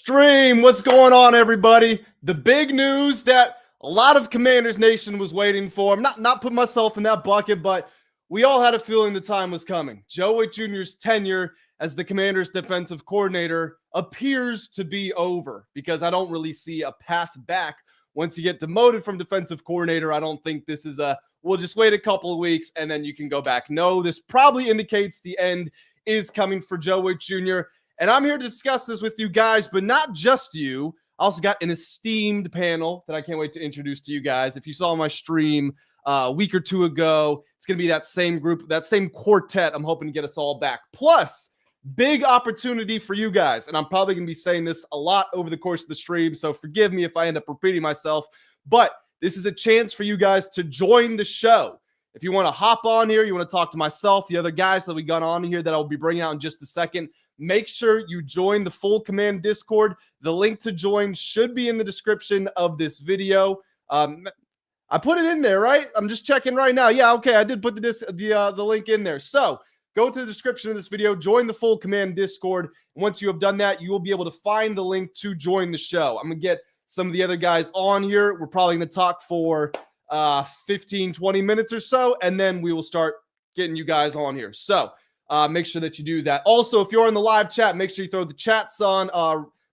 Stream, what's going on, everybody? The big news that a lot of Commanders Nation was waiting for. I'm not putting myself in that bucket, but we all had a feeling the time was coming. Joe Whitt Jr.'s tenure as the Commanders defensive coordinator appears to be over because I don't really see a path back. Once you get demoted from defensive coordinator, I don't think this is we'll just wait a couple of weeks and then you can go back. No, this probably indicates the end is coming for Joe Whitt Jr., and I'm here to discuss this with you guys, but not just you. I also got an esteemed panel that I can't wait to introduce to you guys. If you saw my stream a week or two ago, it's going to be that same group, that same quartet. I'm hoping to get us all back. Plus, big opportunity for you guys. And I'm probably going to be saying this a lot over the course of the stream, so forgive me if I end up repeating myself. But this is a chance for you guys to join the show. If you want to hop on here, you want to talk to myself, the other guys that we got on here that I'll be bringing out in just a second, make sure you join the full Command Discord. The link to join should be in the description of this video. I put it in there, right? I'm just checking right now. Yeah, okay, I did put the link in there. So go to the description of this video, join the full Command Discord. Once you have done that, you will be able to find the link to join the show. I'm going to get some of the other guys on here. We're probably going to talk for 15, 20 minutes or so, and then we will start getting you guys on here. So make sure that you do that. Also, if you're in the live chat, make sure you throw the chats on,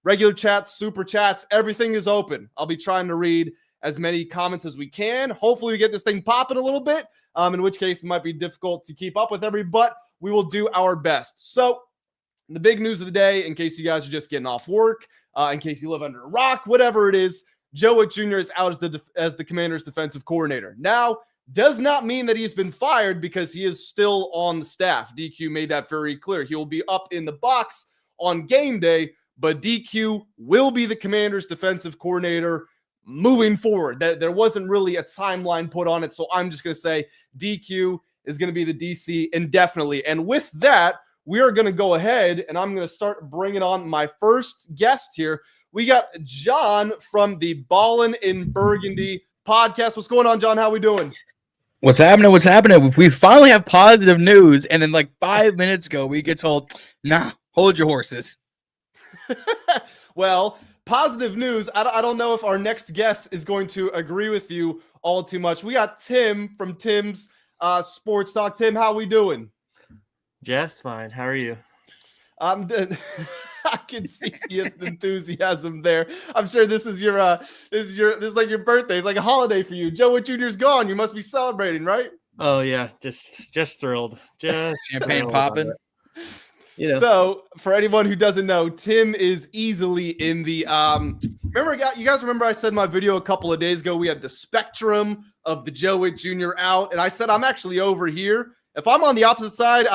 regular chats, super chats. Everything is open. I'll be trying to read as many comments as we can. Hopefully we get this thing popping a little bit, in which case it might be difficult to keep up with everybody, but we will do our best. So the big news of the day, in case you guys are just getting off work, in case you live under a rock, whatever it is, Joe Whitt Jr. is out as the Commanders defensive coordinator. Now, does not mean that he's been fired because he is still on the staff. DQ made that very clear. He will be up in the box on game day, but DQ will be the Commanders defensive coordinator moving forward. There wasn't really a timeline put on it, so I'm just going to say DQ is going to be the DC indefinitely. And with that, we are going to go ahead, and I'm going to start bringing on my first guest here. We got John from the Ballin in Burgundy podcast. What's going on, John? How we doing? What's happening? What's happening? We finally have positive news, and then like 5 minutes ago, we get told, nah, hold your horses. Well, positive news. I don't know if our next guest is going to agree with you all too much. We got Tim from Tim's Sports Talk. Tim, how we doing? Just fine. How are you? I can see the enthusiasm there. I'm sure this is like your birthday. It's like a holiday for you. Joe Whitt Jr.'s gone. You must be celebrating, right? Oh yeah, just thrilled. Just champagne popping. You know. So for anyone who doesn't know, Tim is easily in the you guys remember I said in my video a couple of days ago we had the spectrum of the Joe Whitt Jr. out, and I said I'm actually over here. If I'm on the opposite side,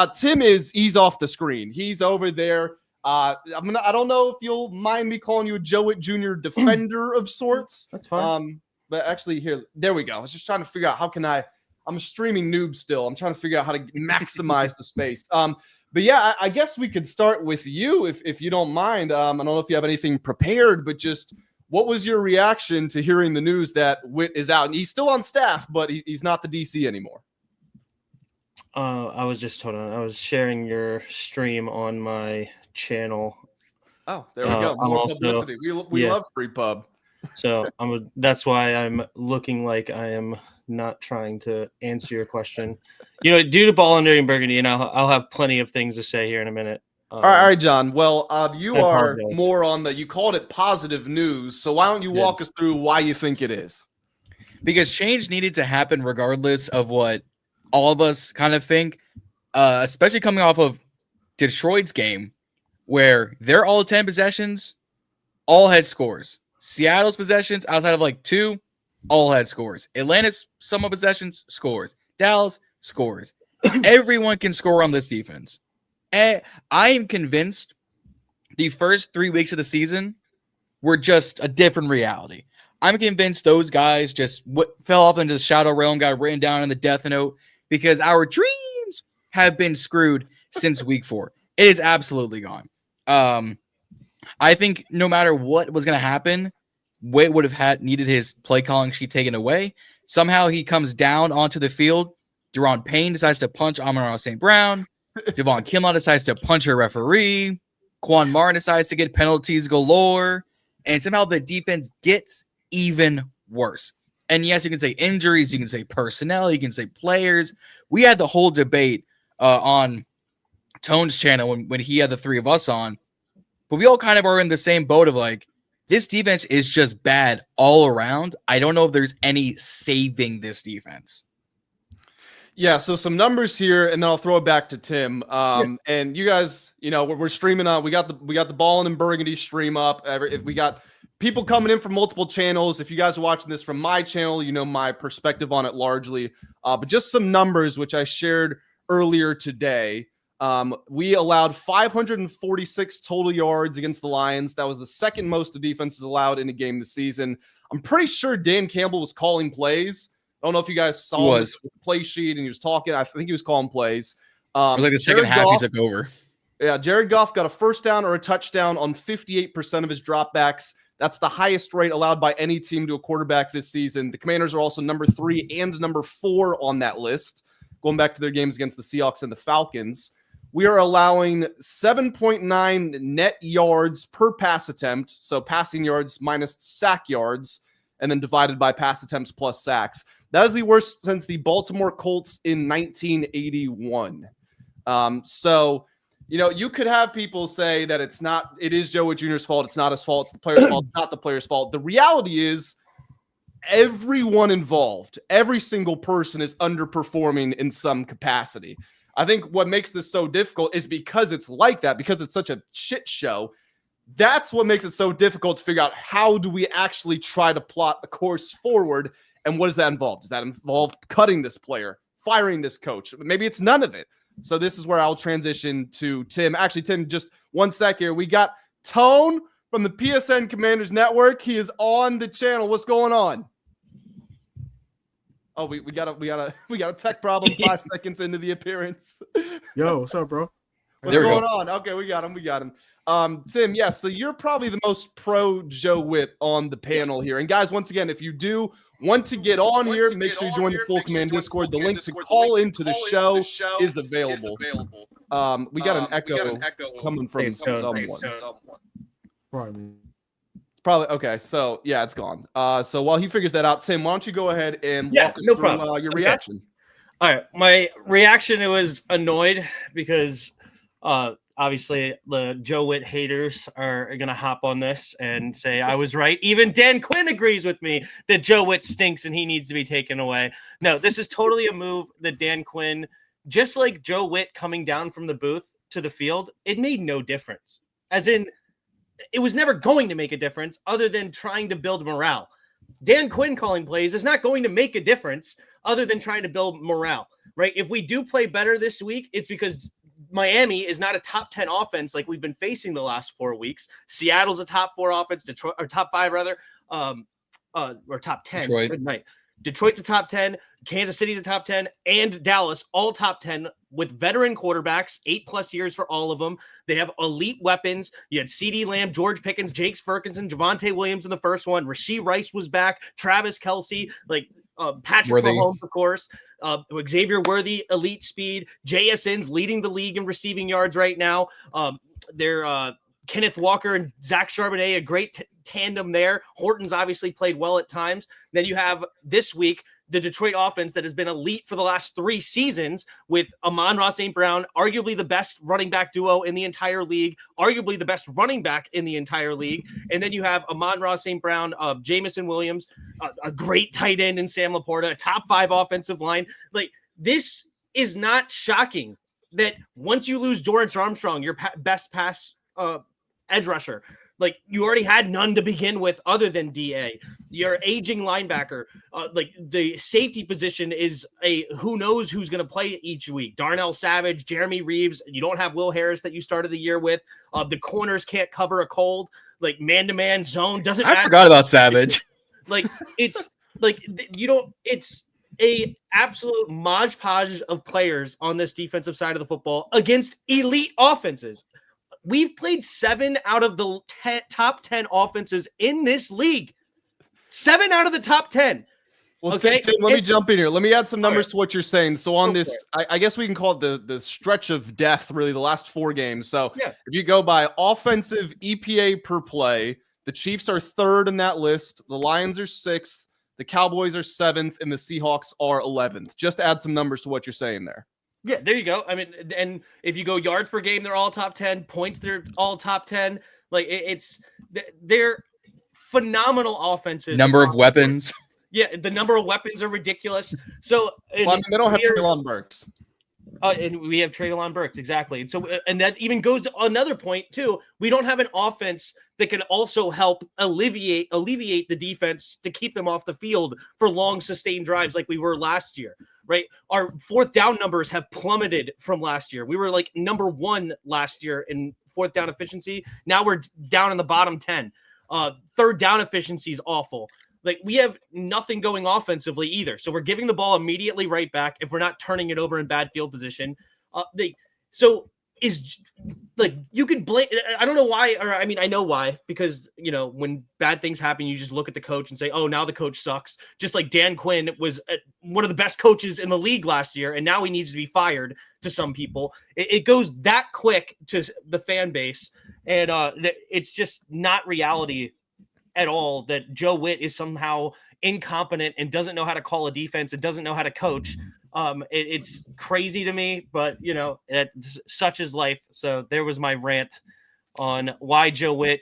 he's off the screen. He's over there. I don't know if you'll mind me calling you a Joe Whitt Jr. defender of sorts. That's fine. But actually there we go. I was just trying to figure out I'm a streaming noob still. I'm trying to figure out how to maximize the space. But yeah, I guess we could start with you if you don't mind. I don't know if you have anything prepared, but just what was your reaction to hearing the news that Whitt is out? And he's still on staff, but he's not the DC anymore. I was sharing your stream on my channel. Oh, there we go. More publicity. We love free pub. So that's why I'm looking like I am not trying to answer your question. Due to Ballin during Burgundy, and I'll have plenty of things to say here in a minute. All right, John. Well, you are more on you called it positive news. So why don't you walk us through why you think it is? Because change needed to happen regardless of what all of us kind of think, especially coming off of Detroit's game, where their all 10 possessions all had scores. Seattle's possessions, outside of like 2, all had scores. Atlanta's some of possessions, scores. Dallas, scores. Everyone can score on this defense. And I am convinced the first 3 weeks of the season were just a different reality. I'm convinced those guys just fell off into the shadow realm, got written down in the death note, because our dreams have been screwed since week 4. It is absolutely gone. I think no matter what was going to happen, Whitt would have needed his play calling sheet taken away. Somehow he comes down onto the field. Deron Payne decides to punch Amon-Ra St. Brown. Devon Kinlaw decides to punch a referee. Quan Martin decides to get penalties galore, and somehow the defense gets even worse. And yes, you can say injuries, you can say personnel, you can say players. We had the whole debate on Tone's channel when he had the three of us on, but we all kind of are in the same boat of like, this defense is just bad all around. I don't know if there's any saving this defense. Yeah, so some numbers here, and then I'll throw it back to Tim. And you guys, we're streaming on. We got the Ballin and Burgundy stream up. If we got people coming in from multiple channels, if you guys are watching this from my channel, my perspective on it largely. But just some numbers which I shared earlier today. We allowed 546 total yards against the Lions. That was the second most the defenses allowed in a game this season. I'm pretty sure Dan Campbell was calling plays. I don't know if you guys saw the play sheet and he was talking. I think he was calling plays. Like the second half he took over. Yeah, Jared Goff got a first down or a touchdown on 58% of his dropbacks. That's the highest rate allowed by any team to a quarterback this season. The Commanders are also number 3 and number 4 on that list, going back to their games against the Seahawks and the Falcons. We are allowing 7.9 net yards per pass attempt, so passing yards minus sack yards, and then divided by pass attempts plus sacks. That is the worst since the Baltimore Colts in 1981. So, you could have people say that it is Joe Whitt Jr.'s fault. It's not his fault. It's the player's fault. It's not the player's fault. The reality is everyone involved, every single person is underperforming in some capacity. I think what makes this so difficult is because it's like that, because it's such a shit show. That's what makes it so difficult to figure out how do we actually try to plot a course forward. And what does that involve? Does that involve cutting this player, firing this coach? Maybe it's none of it. So this is where I'll transition to Tim. Actually, Tim, just 1 sec here. We got Tone from the PSN Commanders Network. He is on the channel. What's going on? Oh, we got a tech problem 5 seconds into the appearance. Yo, what's up, bro? What's going on? Okay, we got him. Tim, yes, so you're probably the most pro Joe Whitt on the panel here. And guys, once again, if you do want to get on here, make sure you join the Full Command Discord. The link to call into the show is available. We got an echo coming from someone. Probably okay. So yeah, it's gone. So while he figures that out, Tim, why don't you go ahead and walk us through your reaction? All right, my reaction, it was annoyed because obviously the Joe Whitt haters are going to hop on this and say I was right. Even Dan Quinn agrees with me that Joe Whitt stinks and he needs to be taken away. No, this is totally a move that Dan Quinn, just like Joe Whitt coming down from the booth to the field, it made no difference. As in, it was never going to make a difference other than trying to build morale. Dan Quinn calling plays is not going to make a difference other than trying to build morale, right? If we do play better this week, it's because Miami is not a top 10 offense like we've been facing the last 4 weeks. Seattle's a top 4 offense, Detroit, or top 5 rather, or top 10. Detroit. Good night. Detroit's a top 10, Kansas City's a top 10, and Dallas all top 10 with veteran quarterbacks, 8+ years for all of them. They have elite weapons. You had CeeDee Lamb, George Pickens, Jakes Ferguson, Javonte Williams in the first one. Rashee Rice was back, Travis Kelce, Patrick Mahomes, of course. Xavier Worthy, elite speed. JSN's leading the league in receiving yards right now. They're Kenneth Walker and Zach Charbonnet, a great tandem there. Horton's obviously played well at times. Then you have this week the Detroit offense that has been elite for the last 3 seasons with Amon-Ra St. Brown, arguably the best running back duo in the entire league, arguably the best running back in the entire league. And then you have Amon-Ra St. Brown, Jamison Williams, a great tight end in Sam Laporta, a top 5 offensive line. This is not shocking that once you lose Dorrance Armstrong, your best pass edge rusher, you already had none to begin with other than DA. Your aging linebacker, the safety position is who knows who's going to play each week. Darnell Savage, Jeremy Reeves. You don't have Will Harris that you started the year with. The corners can't cover a cold. Man-to-man zone doesn't matter. I forgot about Savage. It's a absolute modge podge of players on this defensive side of the football against elite offenses. We've played 7 out of the top 10 offenses in this league. 7 out of the top 10. Well, Okay, Tim, let me jump in here. Let me add some numbers right. to what you're saying. So on Go this, I guess we can call it the stretch of death, really, the last 4 games. So Yeah. if you go by offensive EPA per play, the Chiefs are 3rd in that list. The Lions are 6th. The Cowboys are 7th, and the Seahawks are 11th. Just to add some numbers to what you're saying there. Yeah, there you go. I mean, and if you go yards per game, they're all top 10. Points, they're all top 10. Like they're phenomenal offenses. Number of weapons. Yeah, the number of weapons are ridiculous. So Well, I mean, they don't have Treylon Burks. And we have Treylon Burks, exactly. And so, and that even goes to another point too. We don't have an offense that can also help alleviate the defense to keep them off the field for long sustained drives like we were last year, right? Our 4th down numbers have plummeted from last year. We were like number 1 last year in 4th down efficiency. Now we're down in the bottom 10. 3rd down efficiency is awful. Like, we have nothing going offensively either. So we're giving the ball immediately right back if we're not turning it over in bad field position. You could blame, I don't know why, or I mean, I know why, because, when bad things happen, you just look at the coach and say, oh, now the coach sucks. Just like Dan Quinn was one of the best coaches in the league last year, and now he needs to be fired to some people. It goes that quick to the fan base, and it's just not reality at all that Joe Whitt is somehow incompetent and doesn't know how to call a defense and doesn't know how to coach. It's crazy to me, but such is life. So there was my rant on why Joe Whitt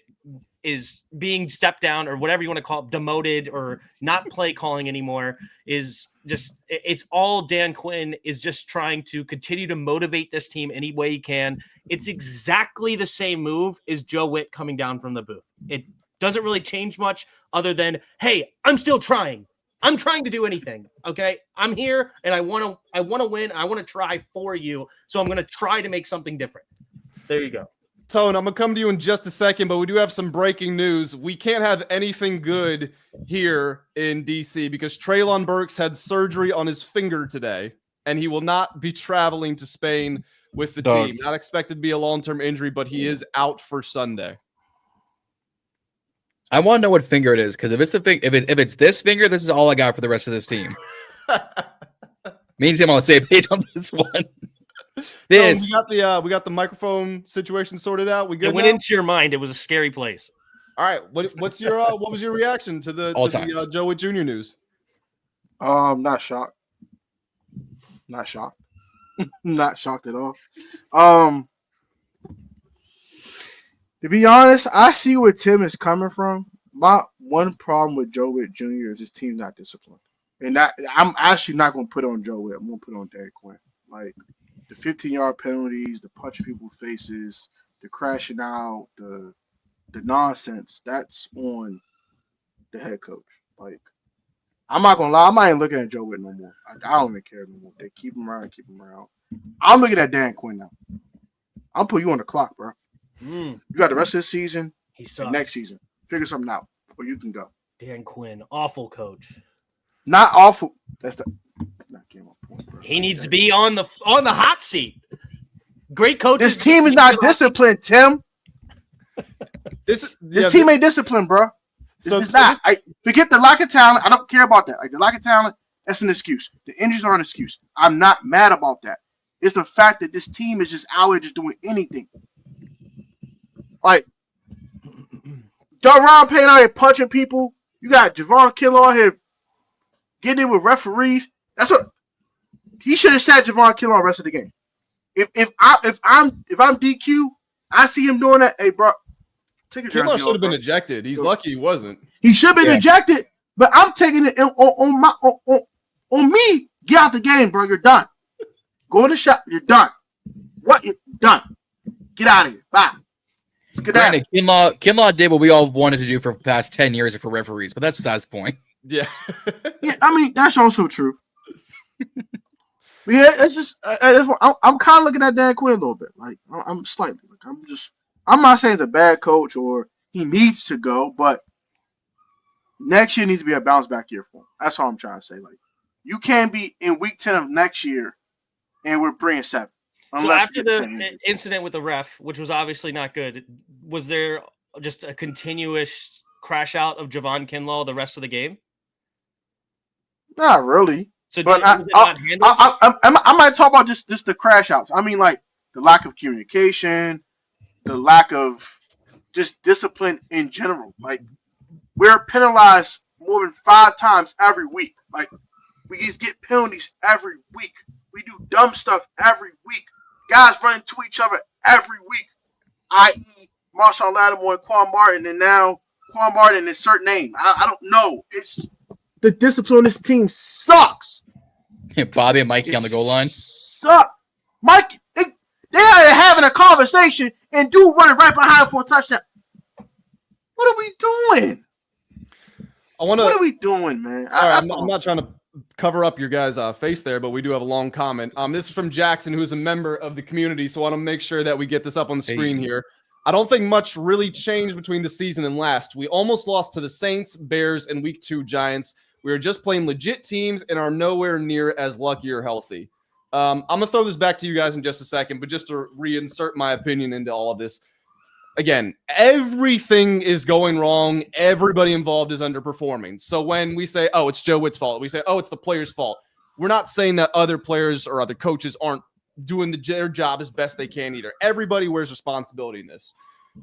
is being stepped down, or whatever you want to call it, demoted, or not play calling anymore. Is just, it's all Dan Quinn is just trying to continue to motivate this team any way he can. It's exactly the same move as Joe Whitt coming down from the booth. It doesn't really change much other than, hey, I'm still trying. I'm trying to do anything. Okay. I'm here and I want to win. I want to try for you. So I'm going to try to make something different. There you go. Tone, I'm going to come to you in just a second, but we do have some breaking news. We can't have anything good here in DC because Treylon Burks had surgery on his finger today, and he will not be traveling to Spain with the team. Not expected to be a long-term injury, but he is out for Sunday. I want to know what finger it is, because if it's if it's this finger, this is all I got for the rest of this team. Means I'm on the same page on this one. This we got the microphone situation sorted out. We good? It went into your mind. It was a scary place. All right. What's your what was your reaction to the Joe Whitt Jr. news? Not shocked. Not shocked. Not shocked at all. To be honest, I see where Tim is coming from. My one problem with Joe Whitt Jr. is his team's not disciplined. And that I'm actually not going to put on Joe Whitt. I'm going to put on Dan Quinn. Like, the 15-yard penalties, the punching people's faces, the crashing out, the nonsense, that's on the head coach. Like, I'm not going to lie. I'm not even looking at Joe Whitt no more. I don't even care no more. They keep him around, I'm looking at Dan Quinn now. I'll put you on the clock, bro. You got the rest of the season, next season. Figure something out, or you can go. Dan Quinn, awful coach. Not awful. That's the not game on point, bro. He needs to be on the hot seat. Great coach. This team is not disciplined, Tim. This team ain't disciplined, bro. It's not. Forget the lack of talent. I don't care about that. Like, the lack of talent, that's an excuse. The injuries are an excuse. I'm not mad about that. It's the fact that this team is just out here just doing anything. Like, John Payne out here punching people. You got Javon Kinlaw out here getting in with referees. That's what he should have sat Javon Kinlaw the rest of the game. If I'm DQ, I see him doing that. Hey, bro, take a Kinlaw should have been ejected. He's lucky he wasn't. He should have been ejected, but I'm taking it on me. Get out the game, bro. You're done. Go to the shot. You're done. What? You're done. Get out of here. Bye. Granted, Kinlaw did what we all wanted to do for the past 10 years for referees, but that's besides the point. Yeah. Yeah, I mean, that's also true. Yeah, it's just I'm kind of looking at Dan Quinn a little bit. Like, I'm slightly. Like, I'm not saying he's a bad coach or he needs to go, but next year needs to be a bounce back year for him. That's all I'm trying to say. Like, you can't be in week 10 of next year and we're bringing 7. So after the incident with the ref, which was obviously not good, was there just a continuous crash out of Javon Kinlaw the rest of the game? Not really. So But was it not handled? I might talk about just the crash outs. I mean, like the lack of communication, the lack of just discipline in general. Like we're penalized more than 5 times every week. Like we just get penalties every week. We do dumb stuff every week. Guys run into each other every week, i.e. Marshawn Lattimore and Quan Martin, and now Quan Martin insert name. I don't know. It's the discipline on this team sucks. Bobby and Mikey on the goal line. Suck. Mike, they are having a conversation and dude running right behind for a touchdown. What are we doing? What are we doing, man? Sorry, I'm not trying to cover up your guys' face there, but we do have a long comment. This is from Jackson, who's a member of the community, so I want to make sure that we get this up on the screen here. I don't think much really changed between the season and last. We almost lost to the Saints, Bears, and Week 2 Giants. We are just playing legit teams and are nowhere near as lucky or healthy. I'm going to throw this back to you guys in just a second, but just to reinsert my opinion into all of this. Again, everything is going wrong. Everybody involved is underperforming. So when we say, oh, it's Joe Whitt's fault, we say, oh, it's the player's fault. We're not saying that other players or other coaches aren't doing their job as best they can either. Everybody wears responsibility in this.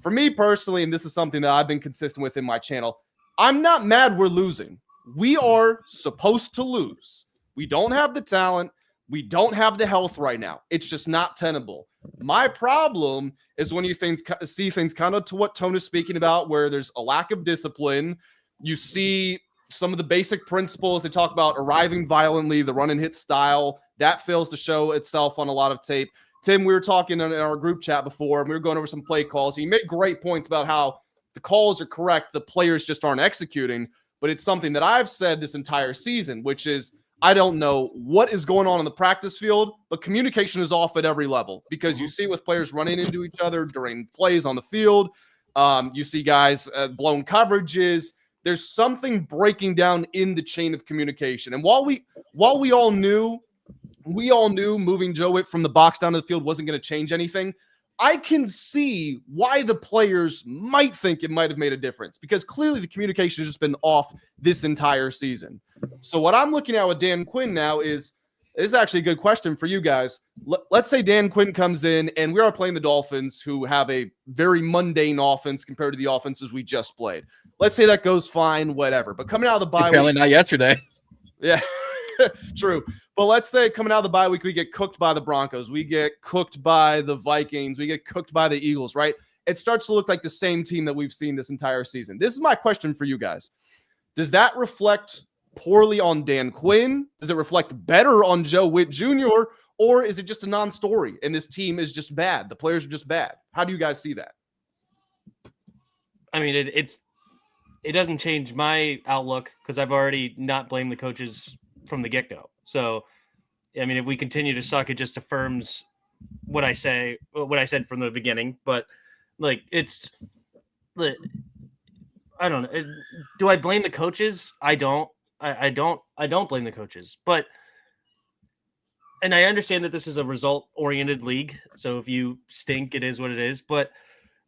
For me personally, and this is something that I've been consistent with in my channel, I'm not mad we're losing. We are supposed to lose. We don't have the talent. We don't have the health right now. It's just not tenable. My problem is when you see things kind of to what Tone is speaking about, where there's a lack of discipline. You see some of the basic principles. They talk about arriving violently, the run and hit style. That fails to show itself on a lot of tape. Tim, we were talking in our group chat before, and we were going over some play calls. You made great points about how the calls are correct. The players just aren't executing. But it's something that I've said this entire season, which is I don't know what is going on in the practice field, but communication is off at every level because you see with players running into each other during plays on the field. You see guys blown coverages. There's something breaking down in the chain of communication. And while we all knew moving Joe Whitt from the box down to the field wasn't going to change anything, I can see why the players might think it might have made a difference because clearly the communication has just been off this entire season. So what I'm looking at with Dan Quinn now is actually a good question for you guys. Let's say Dan Quinn comes in and we are playing the Dolphins, who have a very mundane offense compared to the offenses we just played. Let's say that goes fine, whatever. But coming out of the bye Apparently not yesterday. Yeah, true. But let's say coming out of the bye week, we get cooked by the Broncos. We get cooked by the Vikings. We get cooked by the Eagles, right? It starts to look like the same team that we've seen this entire season. This is my question for you guys. Does that reflect poorly on Dan Quinn? Does it reflect better on Joe Whitt Jr.? Or is it just a non-story and this team is just bad? The players are just bad. How do you guys see that? I mean, it doesn't change my outlook because I've already not blamed the coaches from the get-go. So, I mean, if we continue to suck, it just affirms what I said from the beginning. But like, I don't know. Do I blame the coaches? I don't. I don't blame the coaches. But, and I understand that this is a result-oriented league. So if you stink, it is what it is. But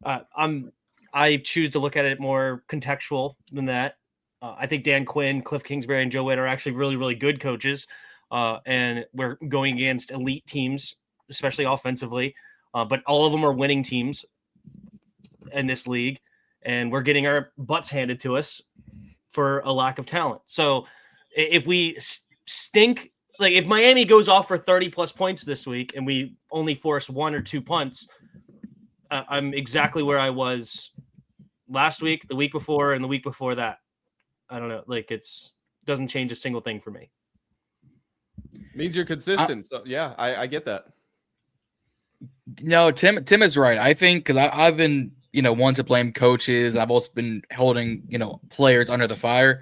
I choose to look at it more contextual than that. I think Dan Quinn, Cliff Kingsbury, and Joe Whitt are actually really, really good coaches. And we're going against elite teams, especially offensively. But all of them are winning teams in this league. And we're getting our butts handed to us for a lack of talent. So if we stink, like if Miami goes off for 30-plus points this week and we only force 1 or 2 punts, I'm exactly where I was last week, the week before, and the week before that. I don't know. Like doesn't change a single thing for me. Means you're consistent. So yeah, I get that. No, Tim is right. I think because I've been, one to blame coaches. I've also been holding, players under the fire.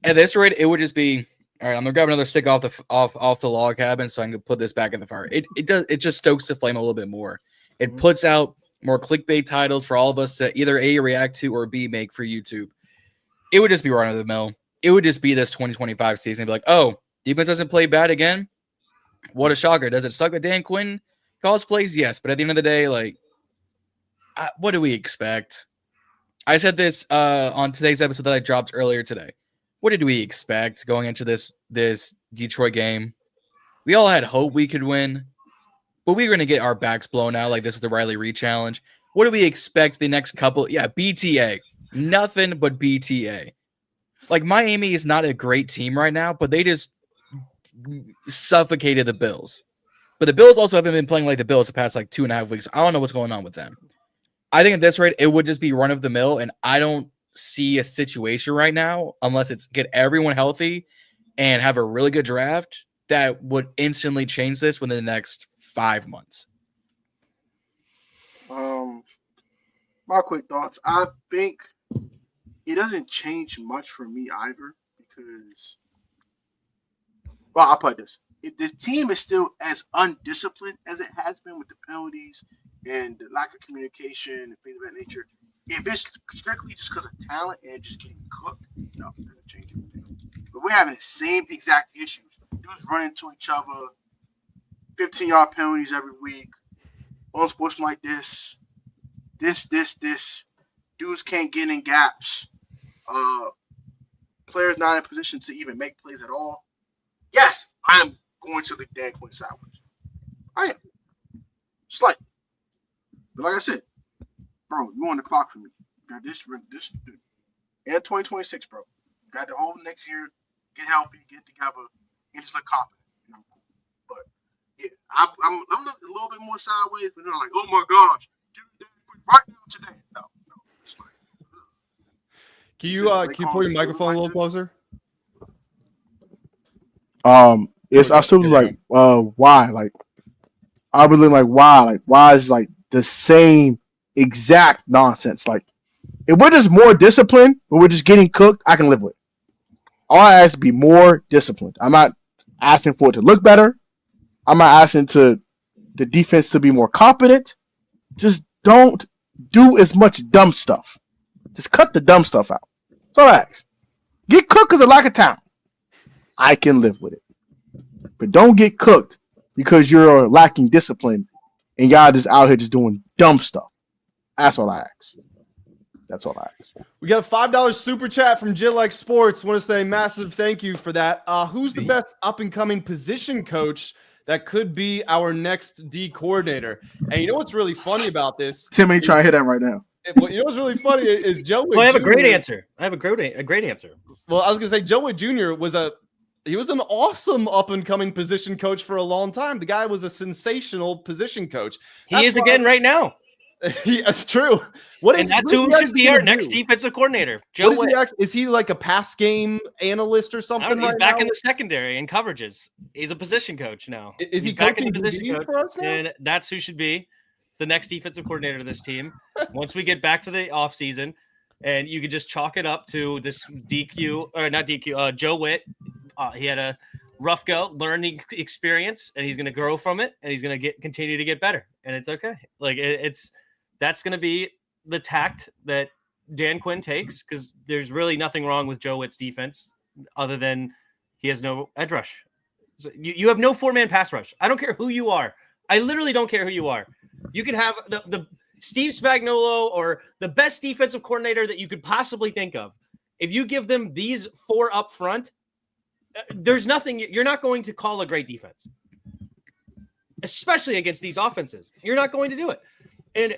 At this rate, it would just be, all right, I'm gonna grab another stick off the log cabin so I can put this back in the fire. It just stokes the flame a little bit more. It puts out more clickbait titles for all of us to either A, react to, or B, make for YouTube. It would just be run of the mill. It would just be this 2025 season. It'd be like, oh, defense doesn't play bad again. What a shocker. Does it suck that Dan Quinn calls plays? Yes. But at the end of the day, like, what do we expect? I said this on today's episode that I dropped earlier today. what did we expect going into this Detroit game? We all had hope we could win, but we were going to get our backs blown out like this is the Riley Reid challenge. What do we expect the next couple? Yeah, BTA. Nothing but BTA. Like, Miami is not a great team right now, but they just suffocated the Bills. But the Bills also haven't been playing like the Bills the past like 2.5 weeks. I don't know what's going on with them. I think at this rate, it would just be run of the mill, and I don't see a situation right now, unless it's get everyone healthy and have a really good draft, that would instantly change this within the next 5 months. My quick thoughts. I think it doesn't change much for me either because, well, I'll put it this. If the team is still as undisciplined as it has been with the penalties and the lack of communication and things of that nature, if it's strictly just because of talent and just getting cooked, no, it doesn't change anything. But we're having the same exact issues. Dudes running into each other, 15-yard penalties every week, unsportsmanlike this. Dudes can't get in gaps. Players not in position to even make plays at all. Yes, I'm going to the Dan Quinn sideways. I am. Slightly. But like I said, bro, you on the clock for me. You got this and 2026, bro. You got the whole next year, get healthy, get together, and just look confident. And I'm cool. But yeah, I'm looking a little bit more sideways, but not like, oh my gosh, give me Dan Quinn right now today. No. It's like, Can you pull your microphone a little closer? It's I still like why? Like I was like why? Like why is like the same exact nonsense? Like if we're just more disciplined, but we're just getting cooked, I can live with it. All I ask is to be more disciplined. I'm not asking for it to look better. I'm not asking the defense to be more competent. Just don't do as much dumb stuff. Just cut the dumb stuff out. That's all I ask. Get cooked because of lack of talent. I can live with it. But don't get cooked because you're lacking discipline and y'all just out here just doing dumb stuff. That's all I ask. That's all I ask. We got a $5 super chat from Jill Like Sports. Want to say massive thank you for that. Who's the best up-and-coming position coach that could be our next D coordinator? And you know what's really funny about this? Tim ain't trying to hit that right now. Well, you know what's really funny is Joe Whitt Well, I have Jr. a great answer. I have a great answer. Well, I was gonna say Joe Whitt Jr. was an awesome up-and-coming position coach for a long time. The guy was a sensational position coach. He is again right now. That's true. And that's who should be our next defensive coordinator. Joe Whitt. Is he like a pass game analyst or something? He's back in the secondary and coverages. He's a position coach now. Is he back in the coaching position coach? for us now? And that's who should be the next defensive coordinator of this team. Once we get back to the offseason, and you could just chalk it up to this Joe Whitt. He had a rough go, learning experience, and he's going to grow from it, and he's going to continue to get better, and it's okay. Like that's going to be the tact that Dan Quinn takes, because there's really nothing wrong with Joe Whitt's defense other than he has no edge rush. So you have no 4-man pass rush. I don't care who you are. I literally don't care who you are. You could have the Steve Spagnuolo or the best defensive coordinator that you could possibly think of. If you give them these 4 up front, there's nothing. You're not going to call a great defense, especially against these offenses. You're not going to do it. And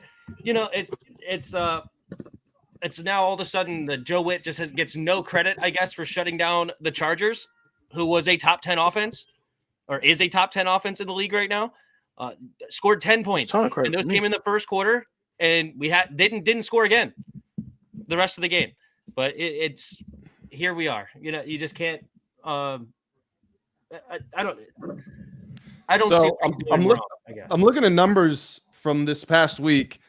it's now all of a sudden that Joe Whitt just gets no credit, I guess, for shutting down the Chargers, who was a top 10 offense or is a top 10 offense in the league right now. Scored 10 points, and those came in the first quarter, and we didn't score again the rest of the game. But it's here we are. You just can't. I don't. So I'm looking at numbers from this past week,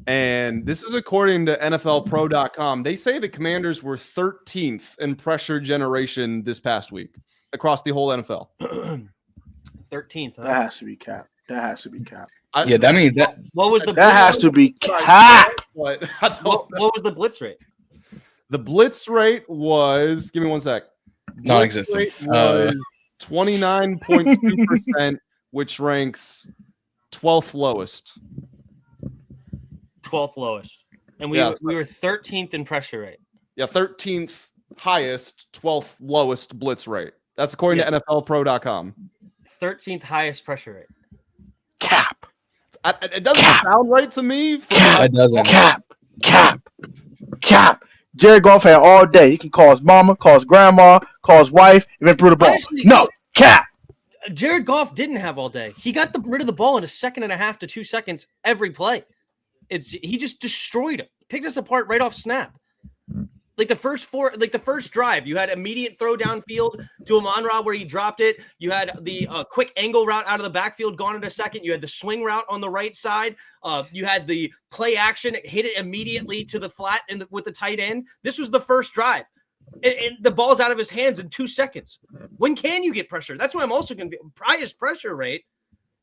and this is according to NFLPro.com. They say the Commanders were 13th in pressure generation this past week across the whole NFL. 13th. Huh? That has to be capped. What was the? That has to be capped. What was the blitz rate? The blitz rate was. Give me one sec. Non-existent. Was 29.2%, which ranks 12th lowest. 12th lowest, and we were 13th in pressure rate. Yeah, 13th highest, 12th lowest blitz rate. That's according to NFLpro.com. 13th highest pressure rate. Cap. It doesn't sound right to me. That doesn't. Cap. Jared Goff had all day. He can call his mama, call his grandma, call his wife, even threw the ball. Honestly, no, cap. Jared Goff didn't have all day. He got rid of the ball in a 1.5 to 2 seconds every play. He just destroyed him. Picked us apart right off snap. Like the first drive, you had immediate throw downfield to Amon-Ra where he dropped it. You had the quick angle route out of the backfield gone in a second. You had the swing route on the right side. You had the play action, hit it immediately to the flat with the tight end. This was the first drive. And the ball's out of his hands in 2 seconds. When can you get pressure? That's why I'm also going to be highest pressure rate.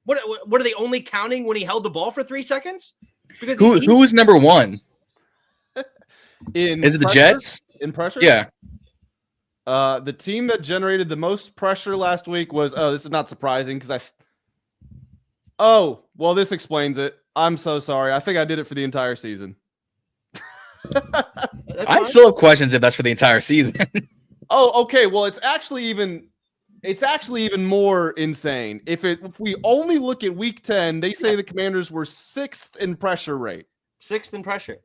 What are they only counting when he held the ball for 3 seconds? Because who was number one? Is it the pressure? Jets? In pressure? Yeah. The team that generated the most pressure last week was, this is not surprising because this explains it. I'm so sorry. I think I did it for the entire season. I still have questions if that's for the entire season. Oh, okay. Well, it's actually even more insane. If we only look at week 10, they say the Commanders were 6th in pressure rate. 6th in pressure.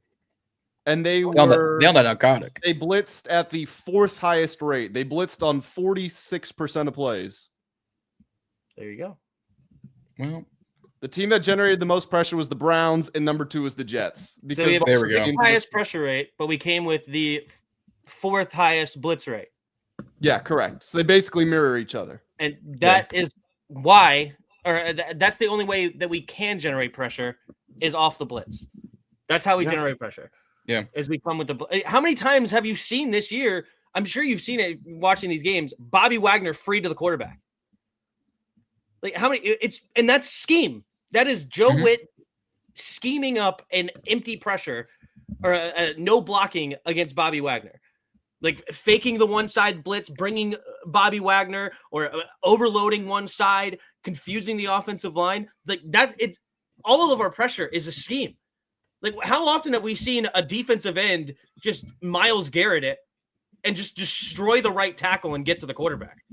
And they on that narcotic. They blitzed at the 4th highest rate. They blitzed on 46% of plays. There you go. Well, the team that generated the most pressure was the Browns, and number 2 was the Jets. Because so we have there we go. 6th highest pressure rate, but we came with the 4th highest blitz rate. Yeah, correct. So they basically mirror each other. And that is why, or that's the only way that we can generate pressure is off the blitz. That's how we generate pressure. Yeah. As we come with the. How many times have you seen this year? I'm sure you've seen it watching these games. Bobby Wagner free to the quarterback. Like how many? And that's scheme. That is Joe Whitt scheming up an empty pressure or no blocking against Bobby Wagner. Like faking the one side blitz, bringing Bobby Wagner or overloading one side, confusing the offensive line. Like that. It's all of our pressure is a scheme. Like, how often have we seen a defensive end just Myles Garrett it and just destroy the right tackle and get to the quarterback?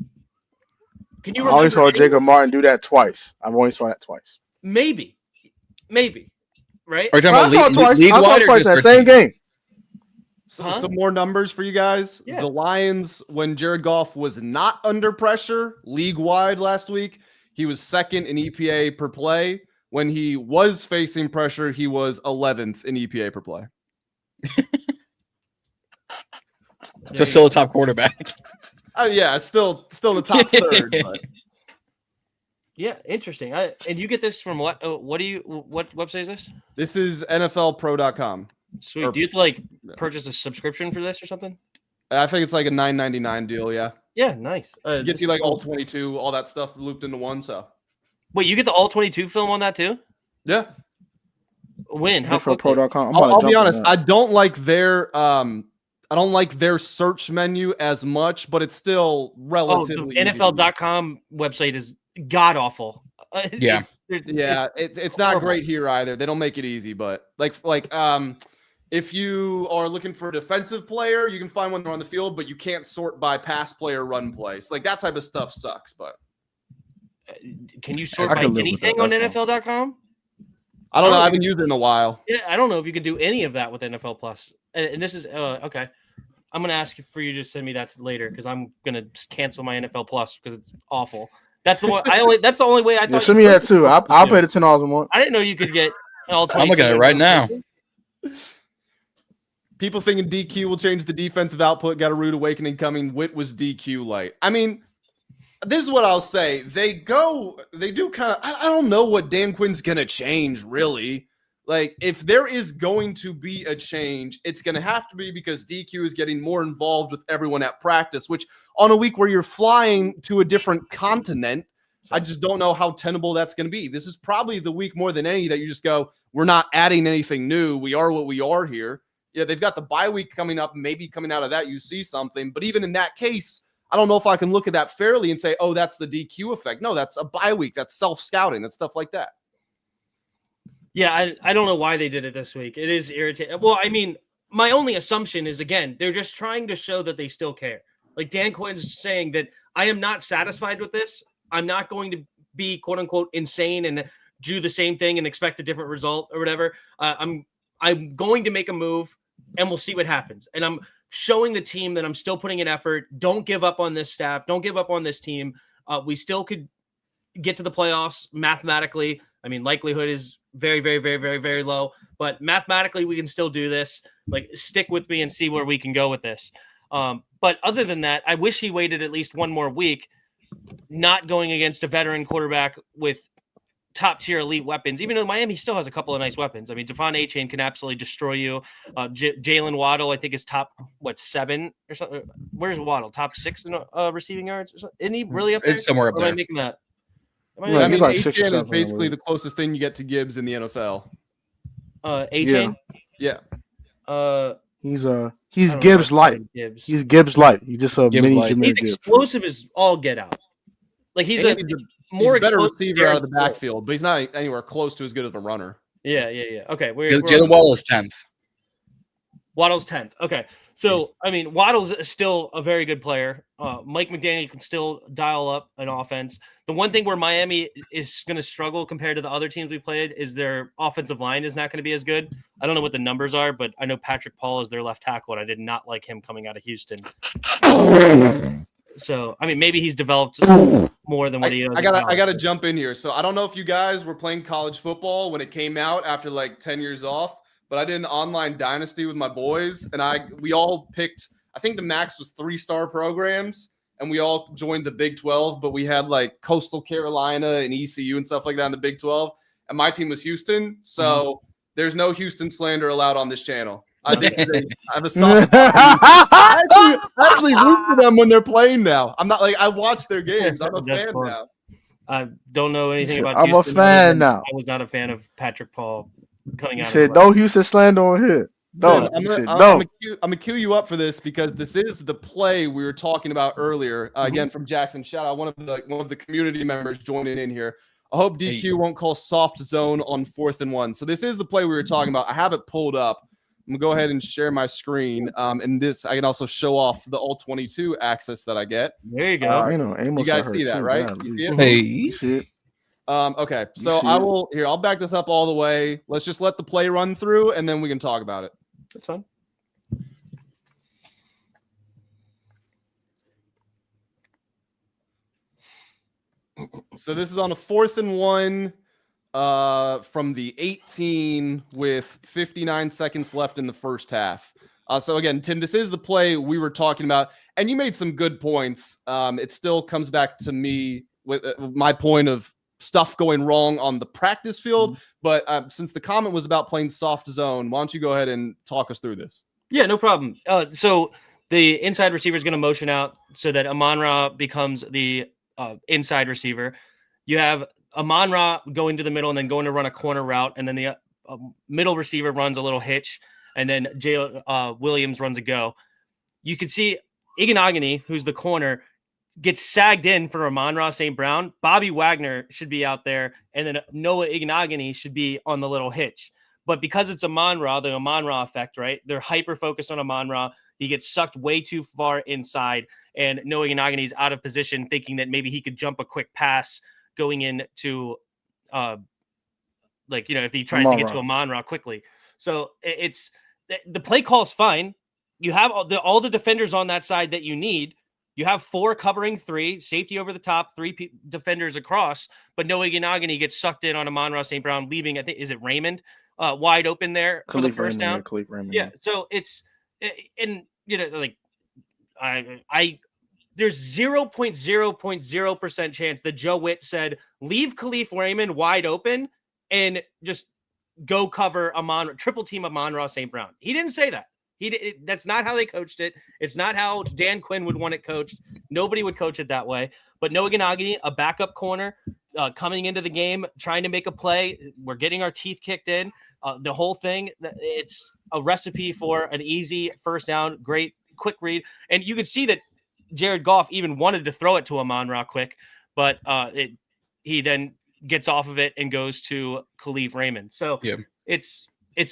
Can you? I only saw Jacob Martin do that twice. I've only saw that twice. Maybe, right? I saw it twice. I saw it twice that same game. So, some more numbers for you guys. Yeah. The Lions, when Jared Goff was not under pressure league-wide last week, he was 2nd in EPA per play. When he was facing pressure, he was 11th in EPA per play. Just still a top quarterback. Yeah, it's still the top third. But. Yeah, interesting. And you get this from what? What website is this? This is NFLpro.com. Sweet. Do you have to purchase a subscription for this or something? I think it's like a $9.99 deal. Yeah. Yeah, nice. Gets you like all 22, all that stuff looped into one. So. Wait, you get the all 22 film on that too? Yeah. When? How NFLpro.com. I'll be honest. I don't like their search menu as much, but it's still relatively. The NFL.com website is god awful. Yeah. It's not great here either. They don't make it easy, but if you are looking for a defensive player, you can find one on the field, but you can't sort by pass player, run plays. Like that type of stuff sucks, but. Can you sort by anything on NFL.com? I don't know. I haven't used it in a while. Yeah, I don't know if you could do any of that with NFL Plus. And this is okay. I'm gonna ask for you to send me that later because I'm gonna cancel my NFL Plus because it's awful. That's the one. That's the only way I thought. Yeah, send me that too. I'll pay the $10 a month. I didn't know you could get all. I'm looking at it right now. People thinking DQ will change the defensive output. Got a rude awakening coming. Whitt was DQ light. I mean. This is what I'll say. They do kind of, I don't know what Dan Quinn's going to change, really. Like, if there is going to be a change, it's going to have to be because DQ is getting more involved with everyone at practice, which on a week where you're flying to a different continent, I just don't know how tenable that's going to be. This is probably the week more than any that you just go, we're not adding anything new. We are what we are here. Yeah, they've got the bye week coming up. Maybe coming out of that, you see something. But even in that case, I don't know if I can look at that fairly and say, oh, that's the DQ effect. No, that's a bye week. That's self-scouting. That's stuff like that. Yeah, I don't know why they did it this week. It is irritating. Well, I mean, my only assumption is, again, they're just trying to show that they still care. Like Dan Quinn's saying that I am not satisfied with this. I'm not going to be quote unquote insane and do the same thing and expect a different result or whatever. I'm going to make a move and we'll see what happens. And I'm showing the team that I'm still putting in effort. Don't give up on this staff. Don't give up on this team. We still could get to the playoffs mathematically. I mean, likelihood is very, very, very, very, very low, but mathematically we can still do this. Like, stick with me and see where we can go with this. But other than that, I wish he waited at least one more week, not going against a veteran quarterback with top tier elite weapons, even though Miami still has a couple of nice weapons. I mean, Devon Achane can absolutely destroy you. Jalen Waddle, I think, is top, 7 or something. Where's Waddle? Top 6 in receiving yards? Or something? Isn't he really up there? It's somewhere up there. Am I making that? I mean, like 6 or Achane is 7, basically the closest thing you get to Gibbs in the NFL. Achane? Yeah. He's Gibbs light. He's Gibbs light. He's just a Gibbs mini light. Jameer He's Gibbs. explosive as all get out. Like he's a more better explosive receiver out of the Derek Carr. backfield, but he's not anywhere close to as good of a runner. Yeah. Okay, Jalen Waddle is 10th. Waddle's 10th. Okay, so I mean, Waddle's still a very good player. Mike McDaniel can still dial up an offense. The one thing where Miami is going to struggle compared to the other teams we played is their offensive line is not going to be as good. I don't know what the numbers are, but I know Patrick Paul is their left tackle, and I did not like him coming out of Houston. So, I mean, maybe he's developed more than what he is. I gotta jump in here. So I don't know if you guys were playing college football when it came out after like 10 years off, but I did an online dynasty with my boys, and we all picked. I think the max was 3-star programs, and we all joined the Big 12. But we had like Coastal Carolina and ECU and stuff like that in the Big 12. And my team was Houston, so there's no Houston slander allowed on this channel. I have a soft. I actually root for them when they're playing now. I'm not like I watch their games. I'm a fan now. I don't know anything about. I'm Houston, a fan now. I was not a fan of Patrick Paul coming out. He said no Houston slander on here. No, I'm gonna cue you up for this because this is the play we were talking about earlier. Again, from Jackson. Shout out one of the community members joining in here. I hope DQ won't call soft zone on 4th and 1. So this is the play we were talking about. I have it pulled up. I'm gonna go ahead and share my screen. And this I can also show off the all 22 access that I get. There you go. You guys see that, right? You see it? Hey, You see it? Okay. So I'll back this up all the way. Let's just let the play run through, and then we can talk about it. That's fine. So this is on a 4th and 1. From the 18 with 59 seconds left in the first half. So again, Tim, this is the play we were talking about, and you made some good points. It still comes back to me with my point of stuff going wrong on the practice field. But since the comment was about playing soft zone, why don't you go ahead and talk us through this? Yeah, no problem. So the inside receiver is going to motion out so that Amon-Ra becomes the inside receiver. You have Amon-Ra going to the middle and then going to run a corner route, and then the middle receiver runs a little hitch, and then Williams runs a go. You could see Iganagani, who's the corner, gets sagged in for Amon-Ra St. Brown. Bobby Wagner should be out there, and then Noah Iganagani should be on the little hitch. But because it's Amon-Ra, the Amon-Ra effect, right? They're hyper-focused on Amon-Ra. He gets sucked way too far inside, and Noah Iganagani out of position, thinking that maybe he could jump a quick pass going into, if he tries to get to Amon-Ra quickly. So it's the play call is fine. You have all the defenders on that side that you need. You have 4 covering 3, safety over the top, 3 defenders across, but Noah Iganagani gets sucked in on Amon-Ra St. Brown, leaving, I think, is it Raymond, wide open there for the first down? Yeah, so it's, and, there's 0.0% chance that Joe Whitt said, leave Khalif Raymond wide open and just go cover triple team Amon-Ra St. Brown. He didn't say that. That's not how they coached it. It's not how Dan Quinn would want it coached. Nobody would coach it that way. But Noah Iganagani, a backup corner, coming into the game, trying to make a play. We're getting our teeth kicked in. The whole thing, it's a recipe for an easy first down, great, quick read. And you could see that Jared Goff even wanted to throw it to Amon-Ra quick, but he then gets off of it and goes to Khalif Raymond. So it's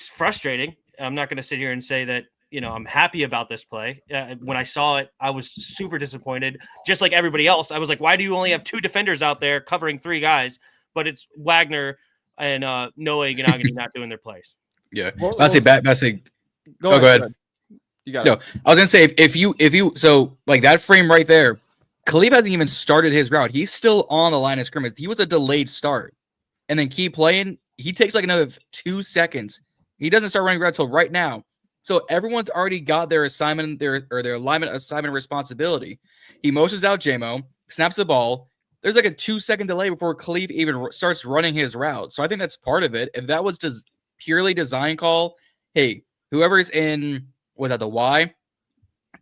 frustrating. I'm not going to sit here and say that, I'm happy about this play. When I saw it, I was super disappointed. Just like everybody else, I was like, why do you only have 2 defenders out there covering 3 guys? But it's Wagner and Noah Iganagani not doing their plays. Yeah. Well, Go ahead. You got No, it. I was gonna say if you so like that frame right there, Khalif hasn't even started his route. He's still on the line of scrimmage. He was a delayed start, and then keep playing. He takes like another 2 seconds. He doesn't start running route till right now. So everyone's already got their assignment, their alignment assignment responsibility. He motions out JMO, snaps the ball. There's like a 2-second delay before Khalif even starts running his route. So I think that's part of it. If that was just purely design call, hey, whoever's in, was that the Y?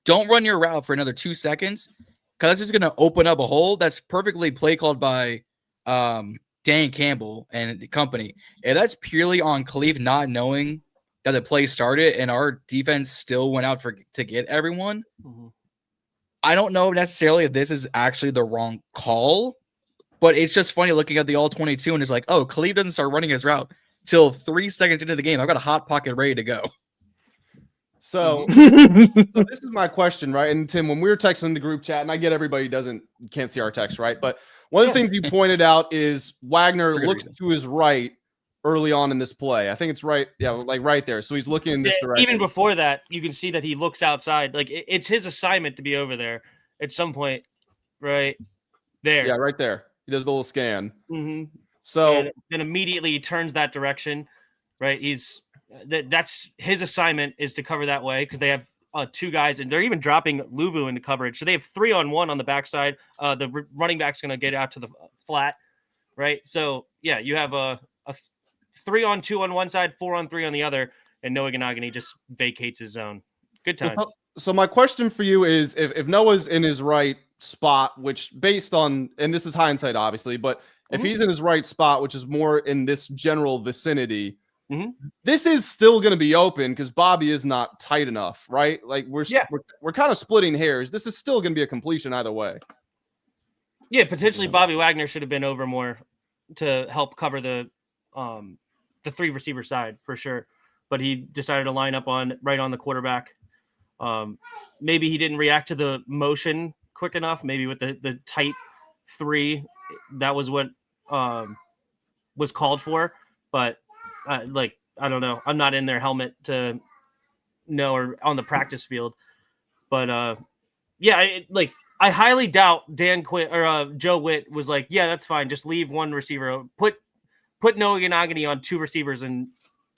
Don't run your route for another 2 seconds because that's just going to open up a hole. That's perfectly play called by Dan Campbell and company. If that's purely on Khalif not knowing that the play started and our defense still went out to get everyone, I don't know necessarily if this is actually the wrong call, but it's just funny looking at the all 22 and it's like, oh, Khalif doesn't start running his route till 3 seconds into the game. I've got a hot pocket ready to go. So this is my question, right? And Tim, when we were texting the group chat, and I get everybody can't see our text, right? But one of the things you pointed out is Wagner looks to his right early on in this play. I think it's right, like right there. So he's looking in this direction. Even before that, you can see that he looks outside. Like it's his assignment to be over there at some point, right there. Yeah, right there. He does the little scan. Mm-hmm. So and then immediately he turns that direction, right? That's his assignment is to cover that way because they have 2 guys and they're even dropping Luvu into coverage. So they have 3-on-1 on the backside. The running back's going to get out to the flat, right? So yeah, you have a 3-on-2 on one side, 4-on-3 on the other, and Noah Iganagani just vacates his zone. Good times. So my question for you is, if Noah's in his right spot, which based on, and this is hindsight obviously, but if he's in his right spot, which is more in this general vicinity, this is still going to be open because Bobby is not tight enough, right? Like we're kind of splitting hairs. This is still going to be a completion either way. Yeah, potentially Bobby Wagner should have been over more to help cover the 3 receiver side for sure, but he decided to line up right on the quarterback. Maybe he didn't react to the motion quick enough. Maybe with the tight 3, that was what was called for. But I don't know. I'm not in their helmet to know or on the practice field. But I highly doubt Dan Quinn or Joe Whitt was like, yeah, that's fine. Just leave 1 receiver. Put Noah Iganagani on 2 receivers and,